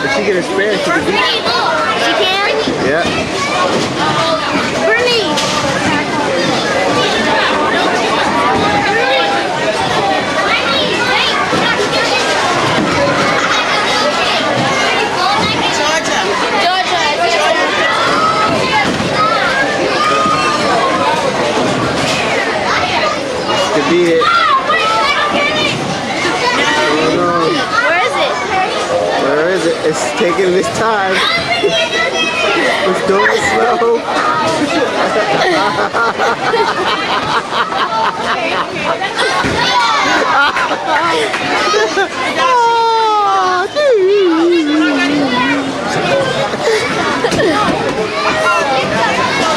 [SPEAKER 1] If she get a spare, she can beat you.
[SPEAKER 5] She can?
[SPEAKER 1] Yeah.
[SPEAKER 5] Brittany!
[SPEAKER 1] Could be it.
[SPEAKER 5] Where is it?
[SPEAKER 1] Where is it? It's taking its time. It's going slow.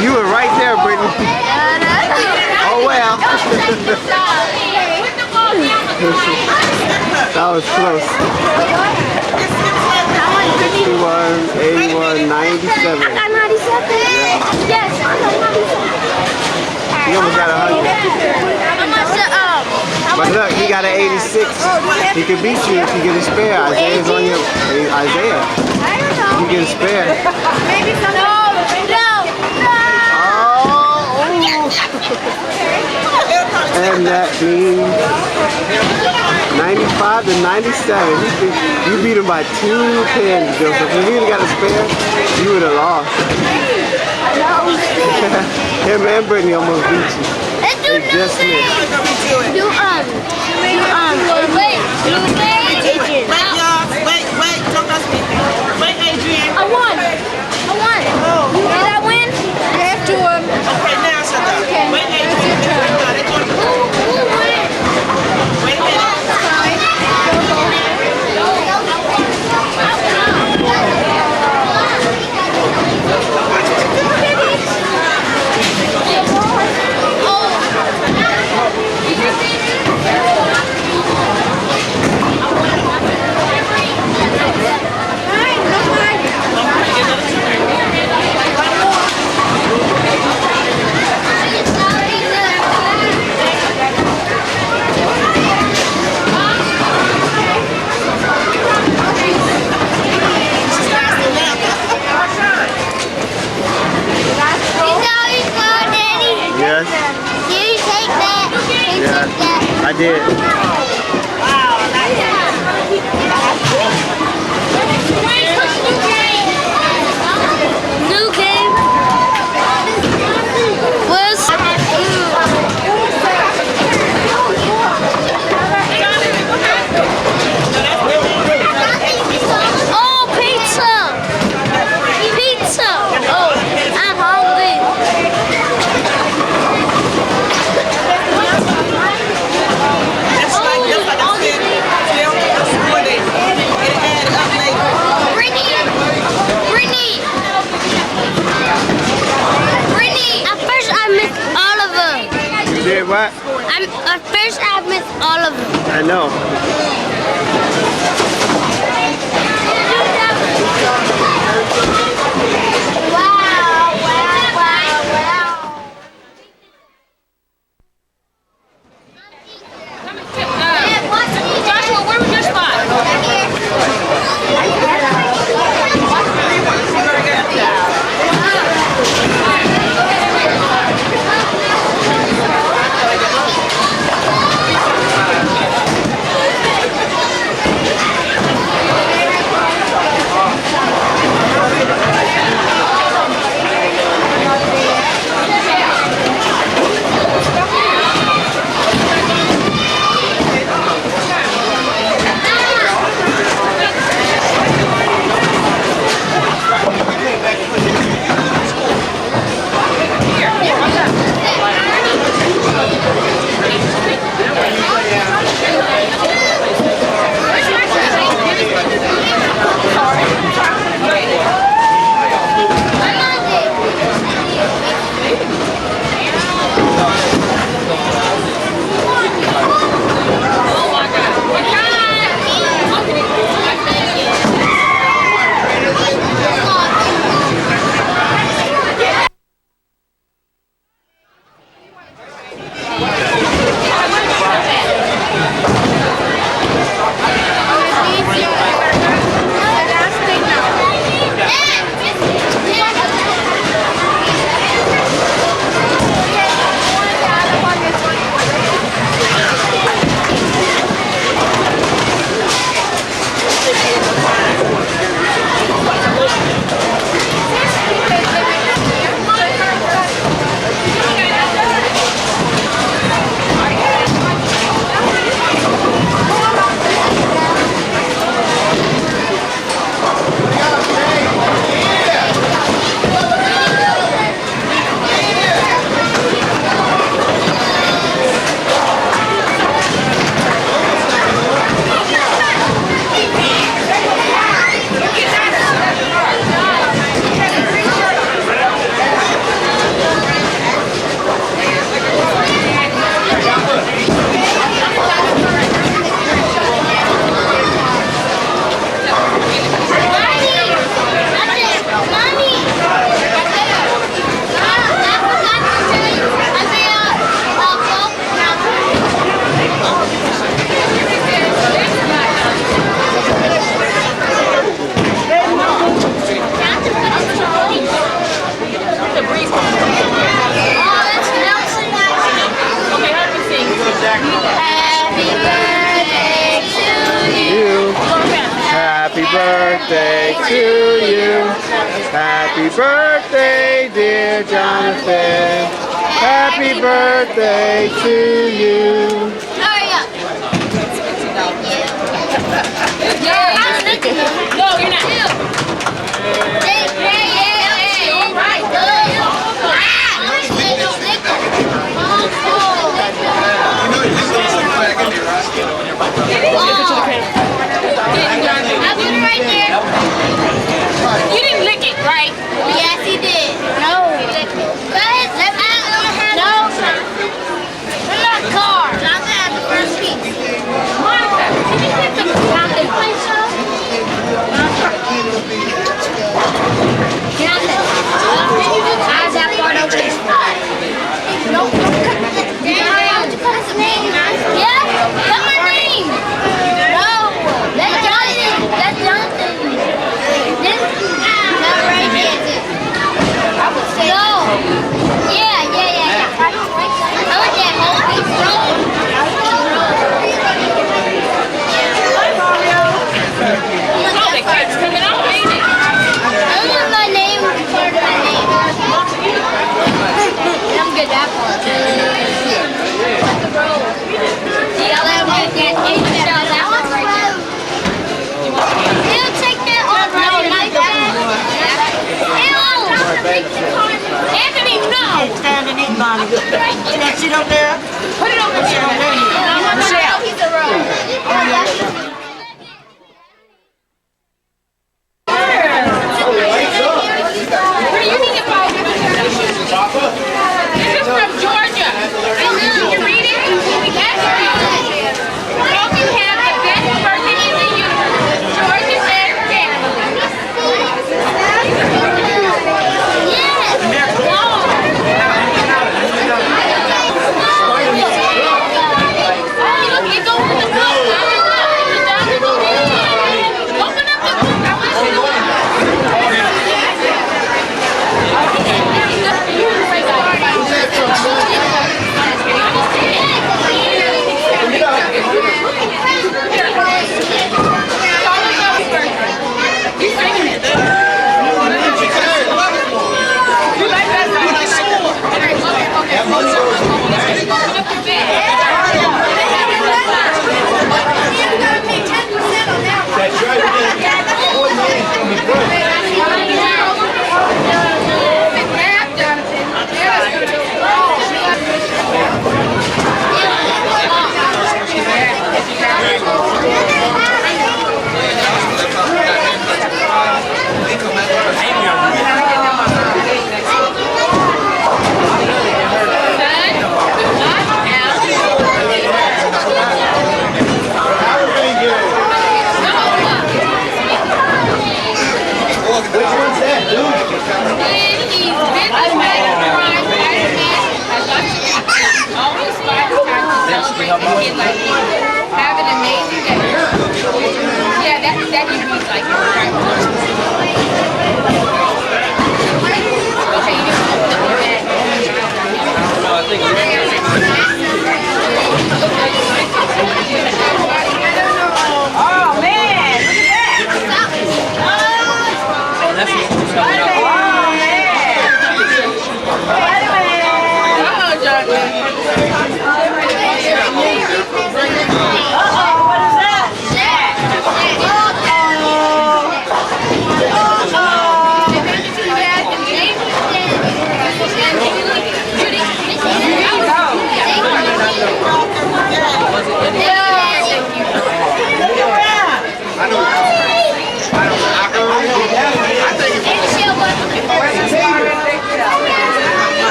[SPEAKER 1] You were right there, Brittany. Oh well. was close. 81, 97.
[SPEAKER 5] I got 97.
[SPEAKER 1] Yeah.
[SPEAKER 5] Yes, I got 97.
[SPEAKER 1] He almost got 100. But look, he got an 86. He could beat you if you get a spare. Isaiah's on your Isaiah. You get a spare.
[SPEAKER 5] Maybe some. No.
[SPEAKER 1] And that means 95 to 97. You beat him by 2 pins, Joseph. If you would have got a spare, you would have lost. Him and Brittany almost beat you. They just missed.
[SPEAKER 11] Wait, don't touch me. Wait, Adrian.
[SPEAKER 5] I won. Did I win? You have to,
[SPEAKER 11] Okay, now shut up.
[SPEAKER 5] Okay.
[SPEAKER 11] Wait, Adrian.
[SPEAKER 5] Who won?
[SPEAKER 11] Wait a
[SPEAKER 1] Yes?
[SPEAKER 5] Did you take that?
[SPEAKER 1] Yeah, I did.
[SPEAKER 5] New game. Oh, pizza! Pizza! Oh, I'm hungry. Brittany, at first I missed all of them.
[SPEAKER 1] You did what?
[SPEAKER 5] At first I missed all of them.
[SPEAKER 1] I know.
[SPEAKER 20] Joshua, where was your spot?
[SPEAKER 1] birthday to you. Happy birthday, dear Jonathan. Happy birthday to you.
[SPEAKER 5] Hurry up.
[SPEAKER 20] Yeah, I'm licking it. No, you're not.
[SPEAKER 5] All right, good. I'll put it right there.
[SPEAKER 20] You didn't lick it, right?
[SPEAKER 5] Yes, he did. No. Go ahead. Let me no. We're not car. Jonathan has the first piece.
[SPEAKER 20] Monica, can you get the chocolate place up?
[SPEAKER 5] Jonathan, can you just hide that part over there? No, don't cut it. Why don't you put his name? Yeah, put my name. No, that's Jonathan. That's Jonathan. This not right here. I would say no. Yeah. I want that whole piece.
[SPEAKER 20] Oh, the kid's coming out, ain't it?
[SPEAKER 5] I want my name part of my name. I'm good at that part. See, I like that eggshell. That one's right there. He'll take that off. No, like that.
[SPEAKER 20] Anthony, no!
[SPEAKER 11] Stand and eat, Bonnie. See that shit up there?
[SPEAKER 20] Put it over
[SPEAKER 11] That shit
[SPEAKER 20] here.
[SPEAKER 11] up there.